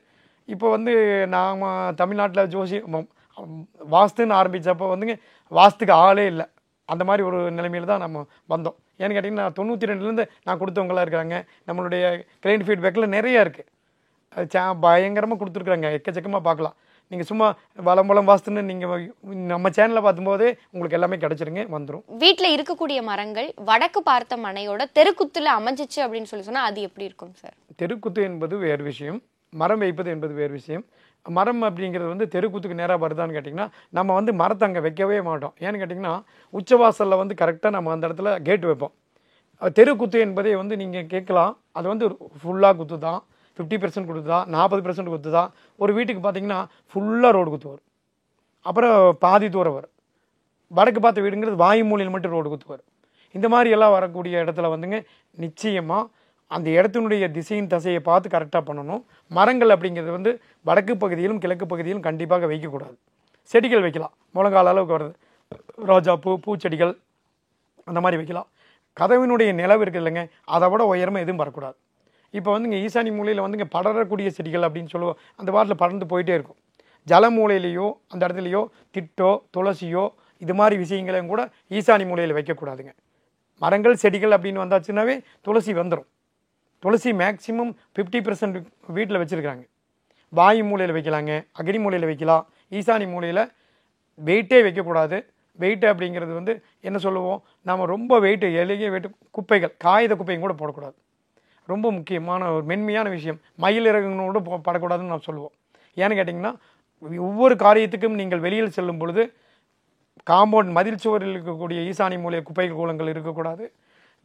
இப்போ வந்து நாம் தமிழ்நாட்டில் வாஸ்துன்னு ஆரம்பித்தப்போ வந்துங்க வாஸ்துக்கு ஆளே இல்லை. அந்த மாதிரி ஒரு நிலைமையில் தான் நம்ம வந்தோம். ஏன்னு கேட்டிங்கன்னா 92லேருந்து நான் கொடுத்தவங்களாம் இருக்கிறாங்க. நம்மளுடைய கிளைண்ட் ஃபீட்பேக்கில் நிறையா இருக்குது. அது பயங்கரமாக கொடுத்துருக்குறாங்க. எக்கச்சக்கமாக பார்க்கலாம். நீங்கள் சும்மா வளம் வாஸ்துன்னு நீங்கள் நம்ம சேனலில் பார்க்கும்போதே உங்களுக்கு எல்லாமே கிடச்சிருங்க, வந்துடும். வீட்டில் இருக்கக்கூடிய மரங்கள் வடக்கு பார்த்த மனையோட தெருக்குத்துல அமைஞ்சிச்சு அப்படின்னு சொன்னால் அது எப்படி இருக்கும் சார்? தெருக்குத்து என்பது வேறு விஷயம், மரம் வைப்பது என்பது வேறு விஷயம். மரம் அப்படிங்கிறது வந்து தெருக்குத்துக்கு நேராக வருதான்னு கேட்டிங்கன்னா நம்ம வந்து மரத்தை அங்கே வைக்கவே மாட்டோம். ஏன்னு கேட்டிங்கன்னா உச்சவாசலில் வந்து கரெக்டாக நம்ம அந்த இடத்துல கேட்டு வைப்போம். தெருக்குத்து என்பதை வந்து நீங்கள் கேட்கலாம். அது வந்து ஃபுல்லாக குத்து தான், 50% குத்துதா, 40% குத்துதா. ஒரு வீட்டுக்கு பார்த்தீங்கன்னா ஃபுல்லாக ரோடு குத்து வரும், அப்புறம் பாதி தூரம் வரும். வடக்கு பார்த்த வீடுங்கிறது வாயு மூலையில் மட்டும் ரோடு குத்து வரும். இந்த மாதிரி எல்லாம் வரக்கூடிய இடத்துல வந்துங்க நிச்சயமாக அந்த இடத்தினுடைய திசையின் தசையை பார்த்து கரெக்டாக பண்ணணும். மரங்கள் அப்படிங்கிறது வந்து வடக்கு பகுதியிலும் கிழக்கு பகுதியிலும் கண்டிப்பாக வைக்கக்கூடாது. செடிகள் வைக்கலாம், முழங்கால அளவுக்கு வருது, ரோஜாப்பூ, பூச்செடிகள் அந்த மாதிரி வைக்கலாம். கதவினுடைய நிலவு இருக்குது இல்லைங்க, அதை விட உயரமாக எதுவும் வரக்கூடாது. இப்போ வந்துங்க ஈசானி மூலையில் வந்துங்க படரக்கூடிய செடிகள் அப்படின்னு சொல்லுவோம். அந்த வாரத்தில் படர்ந்து போயிட்டே இருக்கும். ஜல மூலையிலையோ அந்த இடத்துலையோ திட்டோ துளசியோ இது மாதிரி விஷயங்களையும் கூட ஈசானி மூலையில் வைக்கக்கூடாதுங்க. மரங்கள் செடிகள் அப்படின்னு வந்தாச்சுன்னாவே துளசி வந்துடும். துளசி மேக்சிமம் 50% வீட்டில் வச்சுருக்காங்க. வாயு மூலையில் வைக்கலாங்க, அக்னி மூலையில் வைக்கலாம். ஈசானி மூலையில் வெயிட்டே வைக்கக்கூடாது. வெயிட்டு அப்படிங்கிறது வந்து என்ன சொல்லுவோம், நம்ம ரொம்ப வெயிட்டு எளிய வெயிட்டு குப்பைகள், காகித குப்பையும் கூட போடக்கூடாது. ரொம்ப முக்கியமான ஒரு மென்மையான விஷயம். மயில் இறகுங்களோடு படக்கூடாதுன்னு நான் சொல்லுவோம். ஏன்னு கேட்டிங்கன்னா ஒவ்வொரு காரியத்துக்கும் நீங்கள் வெளியில் செல்லும் பொழுது காம்பவுண்ட் மதில் சுவரில் இருக்கக்கூடிய ஈசானி மூலையில் குப்பை கூலங்கள் இருக்கக்கூடாது.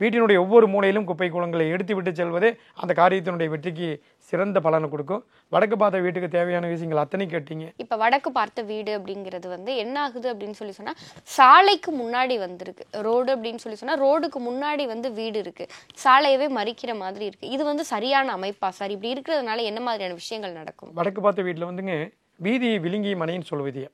வீட்டினுடைய ஒவ்வொரு மூலையிலும் குப்பை கூலங்களை எடுத்து விட்டு செல்வதே அந்த காரியத்தினுடைய வெற்றிக்கு சிறந்த பலனை கொடுக்கும். வடக்கு பார்த்த வீட்டுக்கு தேவையான விஷயங்கள் அத்தனை கேட்டீங்க. இப்போ வடக்கு பார்த்த வீடு அப்படிங்கிறது வந்து என்ன ஆகுது அப்படின்னு சொன்னால் சாலைக்கு முன்னாடி வந்திருக்கு ரோடு அப்படின்னு சொன்னால் ரோடுக்கு முன்னாடி வந்து வீடு இருக்குது, சாலையவே மறிக்கிற மாதிரி இருக்குது. இது வந்து சரியான அமைப்பா சார்? இப்படி இருக்கிறதுனால என்ன மாதிரியான விஷயங்கள் நடக்கும்? வடக்கு பார்த்த வீட்டில் வந்துங்க வீதியை விழுங்கி மனைன்னு சொல்லுவதிய.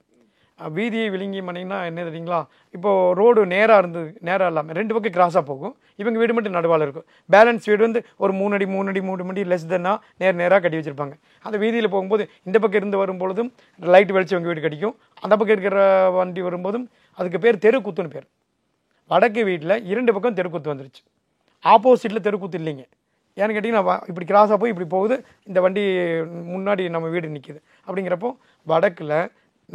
வீதியை விழுங்கி மனைன்னா என்ன தெரியுங்களா, இப்போது ரோடு நேராக இருந்தது, நேராக இல்லாமல் 2 பக்கம் கிராஸாக போகும். இவங்க வீடு மட்டும் நடுவால் இருக்கும். பேலன்ஸ் வீடு வந்து ஒரு 3 அடி 3 அடி லெஸ் தென்னா நேராக கட்டி வச்சுருப்பாங்க. அந்த வீதியில் போகும்போது இந்த பக்கம் இருந்து வரும்பொழுதும் லைட் வெளிச்சம் உங்கள் வீடு கிடைக்கும், அந்த பக்கம் இருக்கிற வண்டி வரும்போதும் அதுக்கு பேர் தெருக்குத்துன்னு பேர். வடக்கு வீட்டில் 2 பக்கம் தெருக்குத்து வந்துருச்சு. ஆப்போசிட்டில் தெருக்குத்து இல்லைங்க. ஏன்னு கேட்டிங்கன்னா இப்படி கிராஸாக போய் இப்படி போகுது, இந்த வண்டி முன்னாடி நம்ம வீடு நிற்கிது. அப்படிங்கிறப்போ வடக்கில்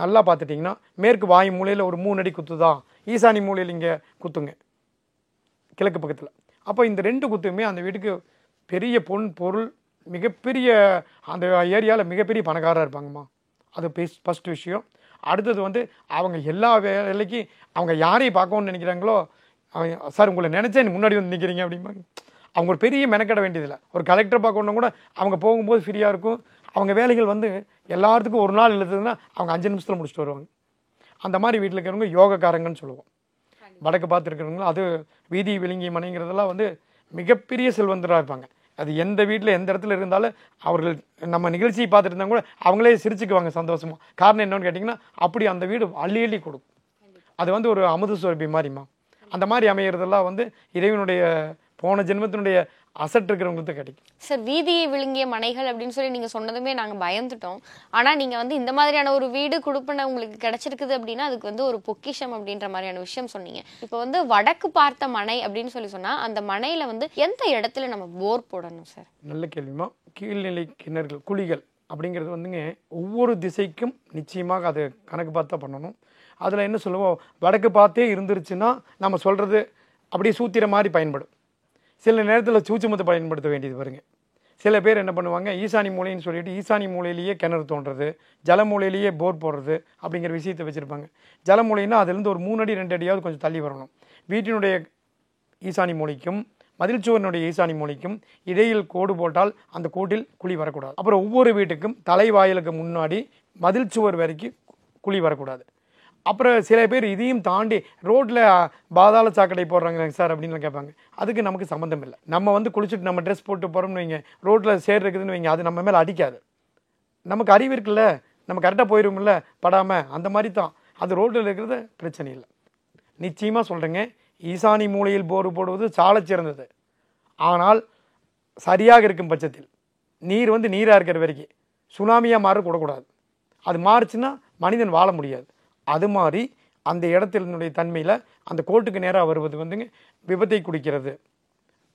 நல்லா பார்த்துட்டிங்கன்னா மேற்கு வாயு மூலையில் ஒரு 3 அடி குத்து தான், ஈசானி மூலையில் இங்கே குத்துங்க கிழக்கு பக்கத்தில். அப்போ இந்த 2 குத்துமே அந்த வீட்டுக்கு பெரிய பொருள், மிகப்பெரிய அந்த ஏரியாவில் மிகப்பெரிய பணக்காராக இருப்பாங்கம்மா. அது ஃபஸ்ட்டு விஷயம். அடுத்தது வந்து அவங்க எல்லா வேலைக்கு அவங்க யாரையும் பார்க்கணும்னு நினைக்கிறாங்களோ, சார் உங்களை நினச்சேன் முன்னாடி வந்து நிற்கிறீங்க அப்படிம்பாங்க. அவங்க ஒரு பெரிய மெனக்கட வேண்டியதில்லை. ஒரு கலெக்டர் பார்க்கணுன்னா கூட அவங்க போகும்போது ஃப்ரீயாக இருக்கும். அவங்க வேலைகள் வந்து எல்லாத்துக்கும் ஒரு நாள் எழுதுதுன்னா அவங்க 5 நிமிஷத்தில் முடிச்சுட்டு வருவாங்க. அந்த மாதிரி வீட்டில் இருக்கிறவங்க யோகக்காரங்கன்னு சொல்லுவோம். வடக்கு பார்த்து இருக்கிறவங்க அது வீதி விழுங்கி மனைங்கிறதெல்லாம் வந்து மிகப்பெரிய செல்வந்தராக இருப்பாங்க. அது எந்த வீட்டில் எந்த இடத்துல இருந்தாலும் அவர்கள் நம்ம நிகழ்ச்சியை பார்த்துட்டு இருந்தால் கூட அவங்களே சிரிச்சுக்குவாங்க சந்தோஷமாக. காரணம் என்னன்னு கேட்டிங்கன்னா அப்படி அந்த வீடு அள்ளி அள்ளி கொடுக்கும். அது வந்து ஒரு அமுத சுரபி மாதிரிமா. அந்த மாதிரி அமைகிறதெல்லாம் வந்து இறைவனுடைய போன ஜென்மத்தினுடைய அசட் இருக்கிறவங்களுக்கு கிடைக்கும். சார் வீதியை விழுங்கிய மனைகள் அப்படின்னு சொல்லி நீங்கள் சொன்னதுமே நாங்கள் பயந்துட்டோம். ஆனால் நீங்கள் வந்து இந்த மாதிரியான ஒரு வீடு கொடுப்பன உங்களுக்கு கிடைச்சிருக்குது அப்படின்னா அதுக்கு வந்து ஒரு பொக்கிஷம் அப்படின்ற மாதிரியான விஷயம் சொன்னீங்க. இப்போ வந்து வடக்கு பார்த்த மனை அப்படின்னு சொன்னால் அந்த மனையில் வந்து எந்த இடத்துல நம்ம போர் போடணும் சார்? நல்ல கேள்விமா. கீழ்நிலை கிணறுகள், குழிகள் அப்படிங்கிறது வந்துங்க ஒவ்வொரு திசைக்கும் நிச்சயமாக அது கணக்கு பார்த்தா பண்ணணும். அதில் என்ன சொல்லுவோம், வடக்கு பார்த்தே இருந்துருச்சுன்னா நம்ம சொல்கிறது அப்படியே சூத்திர மாதிரி பயன்படும். சில நேரத்தில் சூட்சுமத்தை பயன்படுத்த வேண்டியது வருங்க. சில பேர் என்ன பண்ணுவாங்க, ஈசானி மூலைன்னு சொல்லிட்டு ஈசானி மூலையிலேயே கிணறு தோன்றது, ஜல மூலையிலேயே போர் போடுறது அப்படிங்கிற விஷயத்தை வச்சுருப்பாங்க. ஜல மூலைன்னா அதுலேருந்து ஒரு 3 அடி 2 அடியாவது கொஞ்சம் தள்ளி வரணும். வீட்டினுடைய ஈசானி மூலைக்கும் மதில் சுவரினுடைய ஈசானி மூலைக்கும் இடையில் கோடு போட்டால் அந்த கோட்டில் குழி வரக்கூடாது. அப்புறம் ஒவ்வொரு வீட்டுக்கும் தலைவாயிலுக்கு முன்னாடி மதில் சுவர் வரைக்கும் குழி வரக்கூடாது. அப்புறம் சில பேர் இதையும் தாண்டி ரோட்டில் பாதாள சாக்கடை போடுறாங்க சார் அப்படின்னு கேட்பாங்க. அதுக்கு நமக்கு சம்மந்தம் இல்லை. நம்ம வந்து குளிச்சுட்டு நம்ம ட்ரெஸ் போட்டு போகிறோம்னு வைங்க, ரோட்டில் சேர் இருக்குதுன்னு வைங்க, அது நம்ம மேலே அடிக்காது. நமக்கு அறிவு இருக்குல்ல, நம்ம கரெக்டாக போயிடும்ல படாமல், அந்த மாதிரி தான் அது ரோட்டில் இருக்கிறது பிரச்சனை இல்லை. நிச்சயமாக சொல்கிறேங்க, ஈசானி மூலையில் போர் போடுவது சால சிறந்தது. ஆனால் சரியாக இருக்கும் பட்சத்தில் நீர் வந்து நீராக இருக்கிற வரைக்கும் சுனாமியாக மாற கூடக்கூடாது. அது மாறுச்சுன்னா மனிதன் வாழ முடியாது. அது மாதிரி அந்த இடத்தினுடைய தன்மையில் அந்த கோட்டுக்கு நேராக வருவது வந்துங்க விபத்தை குடிக்கிறது.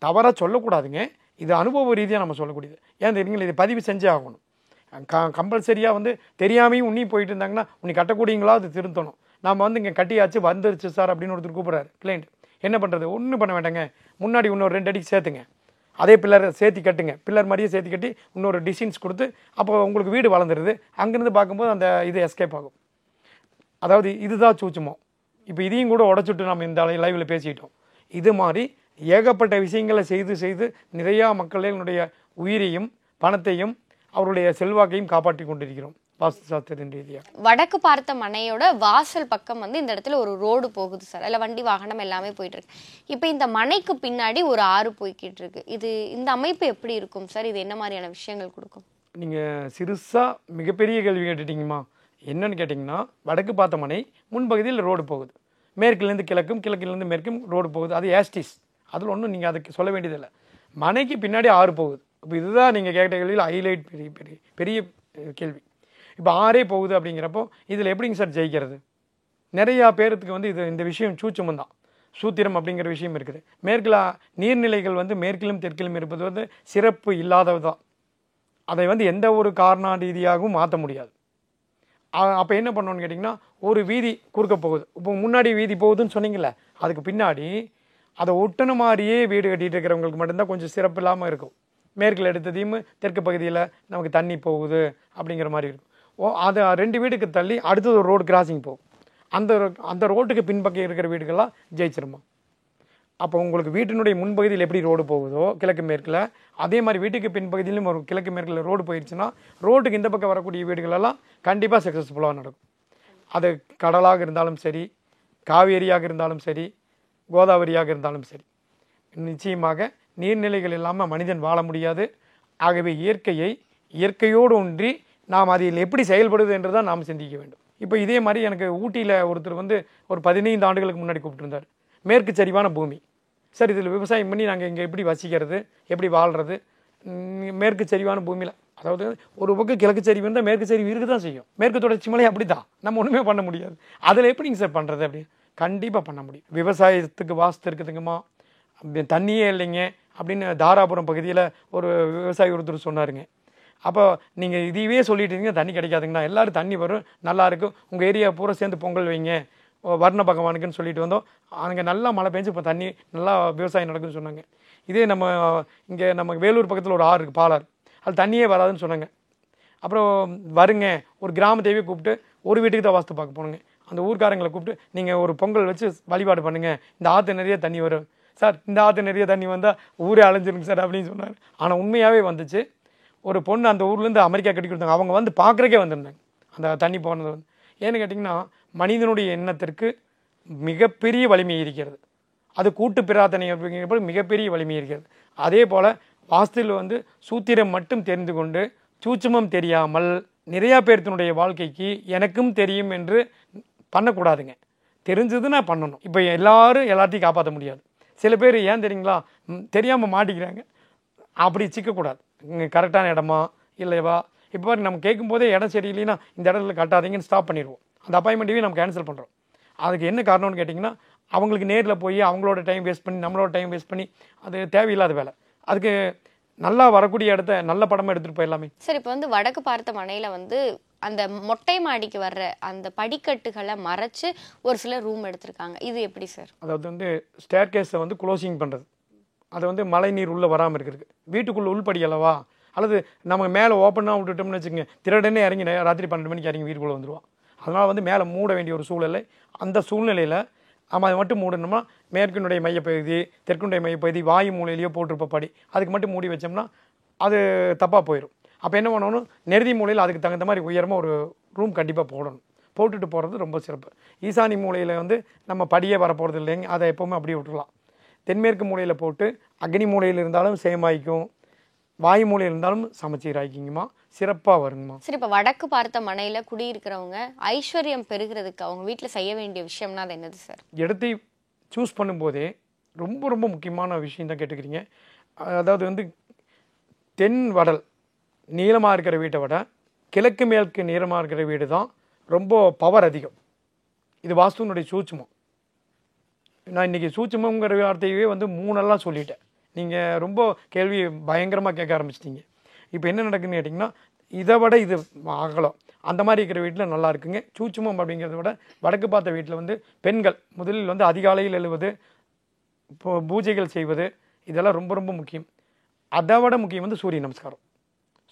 தவறாக சொல்லக்கூடாதுங்க, இது அனுபவ ரீதியாக நம்ம சொல்லக்கூடியது. ஏன் தெரியுங்களா, இதை பதிவு செஞ்சே ஆகணும். கம்பல்சரியாக வந்து தெரியாமையும் உன்னையும் போயிட்டு இருந்தாங்கன்னா உன்னை கட்டக்கூடியங்களா அது திருத்தணும். நம்ம வந்து இங்கே கட்டியாச்சு வந்துருச்சு சார் அப்படின்னு ஒருத்தர் கூப்பிட்றாரு கிளைண்ட், என்ன பண்ணுறது? ஒன்றும் பண்ண வேண்டாங்க, முன்னாடி இன்னொரு 2 அடிக்கு சேர்த்துங்க, அதே பில்லர் சேர்த்தி கட்டுங்க, பில்லர் மாதிரியே சேர்த்தி கட்டி இன்னொரு டிசைன்ஸ் கொடுத்து அப்போ உங்களுக்கு வீடு வளர்ந்துருது. அங்கேருந்து பார்க்கும்போது அந்த இது எஸ்கேப் ஆகும். அதாவது இதுதான் சூட்சுமம். இப்போ இதையும் கூட உடச்சுட்டு நம்ம இந்த லைவில் பேசிட்டோம். இது மாதிரி ஏகப்பட்ட விஷயங்களை செய்து செய்து நிறையா மக்களினுடைய உயிரையும் பணத்தையும் அவருடைய செல்வாக்கையும் காப்பாற்றி கொண்டிருக்கிறோம் வாஸ்து சாஸ்திரத்தின் ரீதியாக. வடக்கு பார்த்த மனையோட வாசல் பக்கம் வந்து இந்த இடத்துல ஒரு ரோடு போகுது சார், அதில் வண்டி வாகனம் எல்லாமே போயிட்டு இருக்கு. இப்போ இந்த மனைக்கு பின்னாடி ஒரு ஆறு போய்கிட்டு இருக்கு. இந்த அமைப்பு எப்படி இருக்கும் சார்? இது என்ன மாதிரியான விஷயங்கள் கொடுக்கும்? நீங்கள் சிறுசாக மிகப்பெரிய கேள்வி கேட்டுட்டீங்கம்மா. என்னன்னு கேட்டிங்கன்னா, வடக்கு பார்த்த மனை முன்பகுதியில் ரோடு போகுது, மேற்குலேருந்து கிழக்கும் கிழக்கிலேருந்து மேற்கும் ரோடு போகுது. அது ஏஸ்டிஸ், அதில் ஒன்றும் நீங்கள் அதுக்கு சொல்ல வேண்டியதில்லை. மனைக்கு பின்னாடி ஆறு போகுது. இப்போ இதுதான் நீங்கள் கேட்ட கேள்வியில் ஹைலைட், பெரிய பெரிய பெரிய கேள்வி. இப்போ ஆறே போகுது அப்படிங்கிறப்போ இதில் எப்படிங்க சார் ஜெயிக்கிறது? நிறையா பேருக்கு வந்து இந்த விஷயம் சூட்சமம் தான், சூத்திரம் அப்படிங்கிற விஷயம் இருக்குது. மேற்கில் நீர்நிலைகள் வந்து மேற்கிலும் தெற்கிலும் இருப்பது வந்து சிறப்பு இல்லாதது தான். அதை வந்து எந்த ஒரு காரண ரீதியாகவும் மாற்ற முடியாது. அப்போ என்ன பண்ணணும்னு கேட்டிங்கன்னா, ஒரு வீதி குறுக்க போகுது. இப்போ முன்னாடி வீதி போகுதுன்னு சொன்னீங்களே, அதுக்கு பின்னாடி அதை ஒட்டுன மாதிரியே வீடு கட்டிகிட்டு இருக்கிறவங்களுக்கு மட்டும்தான் கொஞ்சம் சிறப்பு இல்லாமல் இருக்கும். மேற்கில் எடுத்ததையும் தெற்கு பகுதியில் நமக்கு தண்ணி போகுது அப்படிங்கிற மாதிரி இருக்கும். அதை 2 வீட்டுக்கு தள்ளி அடுத்தது ஒரு ரோடு கிராசிங் போகும். அந்த ரோட்டுக்கு பின்பக்கம் இருக்கிற வீடுகள்லாம் ஜெயிச்சிருமா. அப்போ உங்களுக்கு வீட்டினுடைய முன்பகுதியில் எப்படி ரோடு போகுதோ கிழக்கு மேற்கில், அதே மாதிரி வீட்டுக்கு பின்பகுதியிலும் ஒரு கிழக்கு மேற்கில் ரோடு போயிடுச்சுன்னா ரோட்டுக்கு இந்த பக்கம் வரக்கூடிய வீடுகளெல்லாம் கண்டிப்பாக சக்ஸஸ்ஃபுல்லாக நடக்கும். அது கடலாக இருந்தாலும் சரி, காவேரியாக இருந்தாலும் சரி, கோதாவரியாக இருந்தாலும் சரி, நிச்சயமாக நீர்நிலைகள் இல்லாமல் மனிதன் வாழ முடியாது. ஆகவே இயற்கையோடு ஒன்றி நாம் அதில் எப்படி செயல்படுது என்று தான் நாம் சிந்திக்க வேண்டும். இப்போ இதே மாதிரி எனக்கு ஊட்டியில் ஒருத்தர் வந்து ஒரு 15 ஆண்டுகளுக்கு முன்னாடி கூப்பிட்டுருந்தார். மேற்கு சரிவான பூமி சார், இதில் விவசாயம் பண்ணி நாங்கள் இங்கே எப்படி வசிக்கிறது, எப்படி வாழ்கிறது? மேற்கு சரிவான பூமியில், அதாவது ஒரு பக்கம் கிழக்கு சரிவு இருந்தால் மேற்கு சரிவு இருக்க தான் செய்யும். மேற்கு தொடர்ச்சி மலை அப்படி தான், நம்ம ஒன்றுமே பண்ண முடியாது. அதில் எப்படிங்க சார் பண்ணுறது? அப்படி கண்டிப்பாக பண்ண முடியும். விவசாயத்துக்கு வாஸ்து இருக்குதுங்கம்மா, தண்ணியே இல்லைங்க அப்படின்னு தாராபுரம் பகுதியில் ஒரு விவசாயி ஒருத்தர் சொன்னாருங்க. அப்போ நீங்கள் இதையே சொல்லிட்டு இருந்தீங்க தண்ணி கிடைக்காதுங்கண்ணா, எல்லோரும் தண்ணி வரும், நல்லாயிருக்கும், உங்கள் ஏரியா பூரா சேர்ந்து பொங்கல் வைங்க வர்ண பகவானுக்குன்னு சொல்லிட்டு வந்தோம். அங்கே நல்லா மழை பெஞ்சு இப்போ தண்ணி நல்லா விவசாயம் நடக்குதுன்னு சொன்னாங்க. இதே நம்ம வேலூர் பக்கத்தில் ஒரு ஆறு இருக்குது, பாலாறு, அது தண்ணியே வராதுன்னு சொன்னாங்க. அப்புறம் வருங்க, ஒரு கிராமத்தையே கூப்பிட்டு ஒரு வீட்டுக்கு தான் வாஸ்து பார்க்க போனுங்க. அந்த ஊர்க்காரங்களை கூப்பிட்டு நீங்கள் ஒரு பொங்கல் வச்சு வழிபாடு பண்ணுங்கள், இந்த ஆற்று நிறைய தண்ணி வரும் சார், இந்த ஆற்று நிறைய தண்ணி வந்தால் ஊரே அலைஞ்சிருங்க சார் அப்படின்னு சொன்னார். ஆனால் உண்மையாகவே வந்துச்சு. ஒரு பொண்ணு அந்த ஊர்லேருந்து அமெரிக்கா கட்டி கொடுத்தாங்க, அவங்க வந்து பார்க்குறக்கே வந்திருந்தாங்க அந்த தண்ணி போனது வந்து. ஏன்னு கேட்டிங்கன்னா, மனிதனுடைய எண்ணத்திற்கு மிகப்பெரிய வலிமை இருக்கிறது. அது கூட்டு பிரார்த்தனை அப்படிங்கிறப்ப மிகப்பெரிய வலிமை இருக்கிறது. அதே போல் வாஸ்துவில் வந்து சூத்திரம் மட்டும் தெரிந்து கொண்டு சூட்சுமம் தெரியாமல் நிறையா பேர்த்தினுடைய வாழ்க்கைக்கு எனக்கும் தெரியும் என்று பண்ணக்கூடாதுங்க. தெரிஞ்சதுன்னா பண்ணணும். இப்போ எல்லாத்தையும் காப்பாற்ற முடியாது. சில பேர் ஏன் தெரியுங்களா, தெரியாமல் மாட்டிக்கிறாங்க. அப்படி சிக்கக்கூடாது. கரெக்டான இடமா இல்லைவா? இப்போ பாருங்க, நம்ம கேட்கும்போதே இடம் சரியில்லைன்னா இந்த இடத்துல கட்டாதீங்கன்னு ஸ்டாப் பண்ணிடுவோம். அந்த அப்பாயின்மெண்ட்டையும் நம்ம கேன்சல் பண்ணுறோம். அதுக்கு என்ன காரணம்னு கேட்டிங்கன்னா, அவங்களுக்கு நேரில் போய் அவங்களோட டைம் வேஸ்ட் பண்ணி நம்மளோட டைம் வேஸ்ட் பண்ணி அது தேவையில்லாத வேலை. அதுக்கு நல்லா வரக்கூடிய இடத்த நல்ல படமாக எடுத்துகிட்டு போயிடலாமே. சார், இப்போ வந்து வடக்கு பார்த்த மனையில் வந்து அந்த மொட்டை மாடிக்கு வர்ற அந்த படிக்கட்டுகளை மறைச்சு ஒரு சில ரூம் எடுத்திருக்காங்க. இது எப்படி சார்? அதாவது வந்து ஸ்டேர் கேஸை வந்து க்ளோசிங் பண்ணுறது, அதை வந்து மழை நீர் உள்ளே வராமல் இருக்கிறது. வீட்டுக்குள்ளே உள்படி அல்லவா, அல்லது நம்ம மேலே ஓப்பனாக விட்டுட்டோம்னு வச்சுக்கோங்க, திருடனே இறங்கி ராத்திரி 12 மணிக்கு இறங்கி வீட்டுக்குள்ளே வந்துடுவான். அதனால் வந்து மேலே மூட வேண்டிய ஒரு சூழ்நிலை. அந்த சூழ்நிலையில் நம்ம அதை மட்டும் மூடணும்னா மேற்கினுடைய மையப்பகுதி, தெற்குடைய மையப்பகுதி, வாயு மூலையிலையோ போட்டிருப்ப படி, அதுக்கு மட்டும் மூடி வச்சோம்னா அது தப்பாக போயிடும். அப்போ என்ன பண்ணணும், நெருதி மூலையில் அதுக்கு தகுந்த மாதிரி உயரமாக ஒரு ரூம் கண்டிப்பாக போட்டுட்டு போகிறது ரொம்ப சிறப்பு. ஈசானி மூலையில் வந்து நம்ம படியே வரப்போகிறது இல்லைங்க, அதை எப்போவுமே அப்படியே விட்டுடலாம். தென்மேற்கு மூலையில் போட்டு அக்னி மூலையில் இருந்தாலும் சேமாய்க்கும், வாயு மூலையில் இருந்தாலும் சமச்சீராய்க்குங்கம்மா, சிறப்பாக வருங்கம்மா. சரி, இப்போ வடக்கு பார்த்த மனையில் குடியிருக்கிறவங்க ஐஸ்வர்யம் பெறுகிறதுக்கு அவங்க வீட்டில் செய்ய வேண்டிய விஷயம்னா அது என்னது சார்? இடத்தை சூஸ் பண்ணும்போதே ரொம்ப ரொம்ப முக்கியமான விஷயம் தான் கேட்டுக்கிறீங்க. அதாவது வந்து தென் வடல் நீளமாக இருக்கிற வீட்டை விட கிழக்கு மேற்கு நீளமாக இருக்கிற வீடு தான் ரொம்ப பவர் அதிகம். இது வாஸ்துனுடைய சூட்சுமம். நான் இன்றைக்கி சூட்சுமங்கிற வார்த்தையவே வந்து 3 சொல்லிட்டேன். நீங்கள் ரொம்ப கேள்வி பயங்கரமாக கேட்க ஆரம்பிச்சிட்டிங்க. இப்போ என்ன நடக்குதுன்னு கேட்டிங்கன்னா, இதை விட இது ஆகலாம். அந்த மாதிரி இருக்கிற வீட்டில் நல்லா இருக்குங்க. சூட்சுமம் அப்படிங்கிறத விட வடக்கு பார்த்த வீட்டில் வந்து பெண்கள் முதலில் வந்து அதிகாலையில் எழுவது, இப்போ பூஜைகள் செய்வது, இதெல்லாம் ரொம்ப ரொம்ப முக்கியம். அதை விட முக்கியம் வந்து சூரிய நமஸ்காரம்.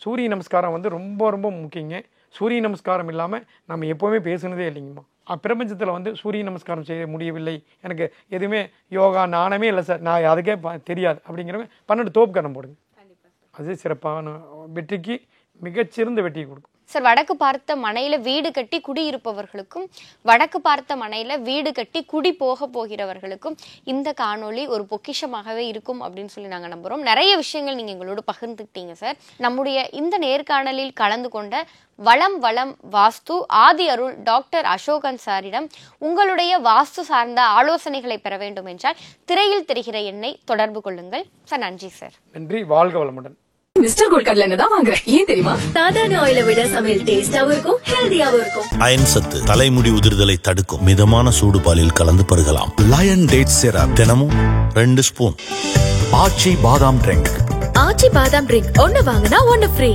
சூரிய நமஸ்காரம் வந்து ரொம்ப ரொம்ப முக்கியங்க. சூரிய நமஸ்காரம் இல்லாமல் நம்ம எப்போவுமே பேசுனதே இல்லைங்கம்மா. பிரபஞ்சத்தில் வந்து சூரிய நமஸ்காரம் செய்ய முடியவில்லை, எனக்கு எதுவுமே யோகா நாணமே இல்லை சார், நான் அதுக்கே தெரியாது அப்படிங்கிறவங்க 12 தோப்புக்கரணம் போடுங்க. அது சிறப்பான வெற்றிக்கு மிகச்சிறந்த வெற்றியை கொடுக்கும். சார், வடக்கு பார்த்த மனையில் வீடு கட்டி குடியிருப்பவர்களுக்கும் வடக்கு பார்த்த மனையில் வீடு கட்டி குடி போகிறவர்களுக்கும் இந்த காணொளி ஒரு பொக்கிஷமாகவே இருக்கும் அப்படின்னு சொல்லி நாங்கள் நம்புகிறோம். நிறைய விஷயங்கள் நீங்கள் எங்களோட பகிர்ந்துக்கிட்டீங்க சார். நம்முடைய இந்த நேர்காணலில் கலந்து கொண்ட வளம் வாஸ்து ஆதி அருள் டாக்டர் அசோகன் சாரிடம் உங்களுடைய வாஸ்து சார்ந்த ஆலோசனைகளை பெற வேண்டும் என்றால் திரையில் தெரிகிற எண்ணை தொடர்பு கொள்ளுங்கள் சார். நன்றி சார். நன்றி. வாழ்க வளமுடன். மிஸ்டர் கோல்ட் கடலை எண்ணெய் தான் வாங்குறேன். ஏன் தெரியுமா? சாதாரண ஆயிலை விட சமையல் டேஸ்டாவும் இருக்கும், ஹெல்தியாவும் இருக்கும். அயன் சத்து தலைமுடி உதிர்தலை தடுக்கும். மிதமான சூடு பாலில் கலந்து பருகலாம். லயன் டேட் சிரப் தினமும் 2 ஸ்பூன். ஆச்சி பாதாம் ட்ரிங்க். ஆச்சி பாதாம் ட்ரிங்க் ஒன்னு வாங்கினா ஒன்னு ஃப்ரீ.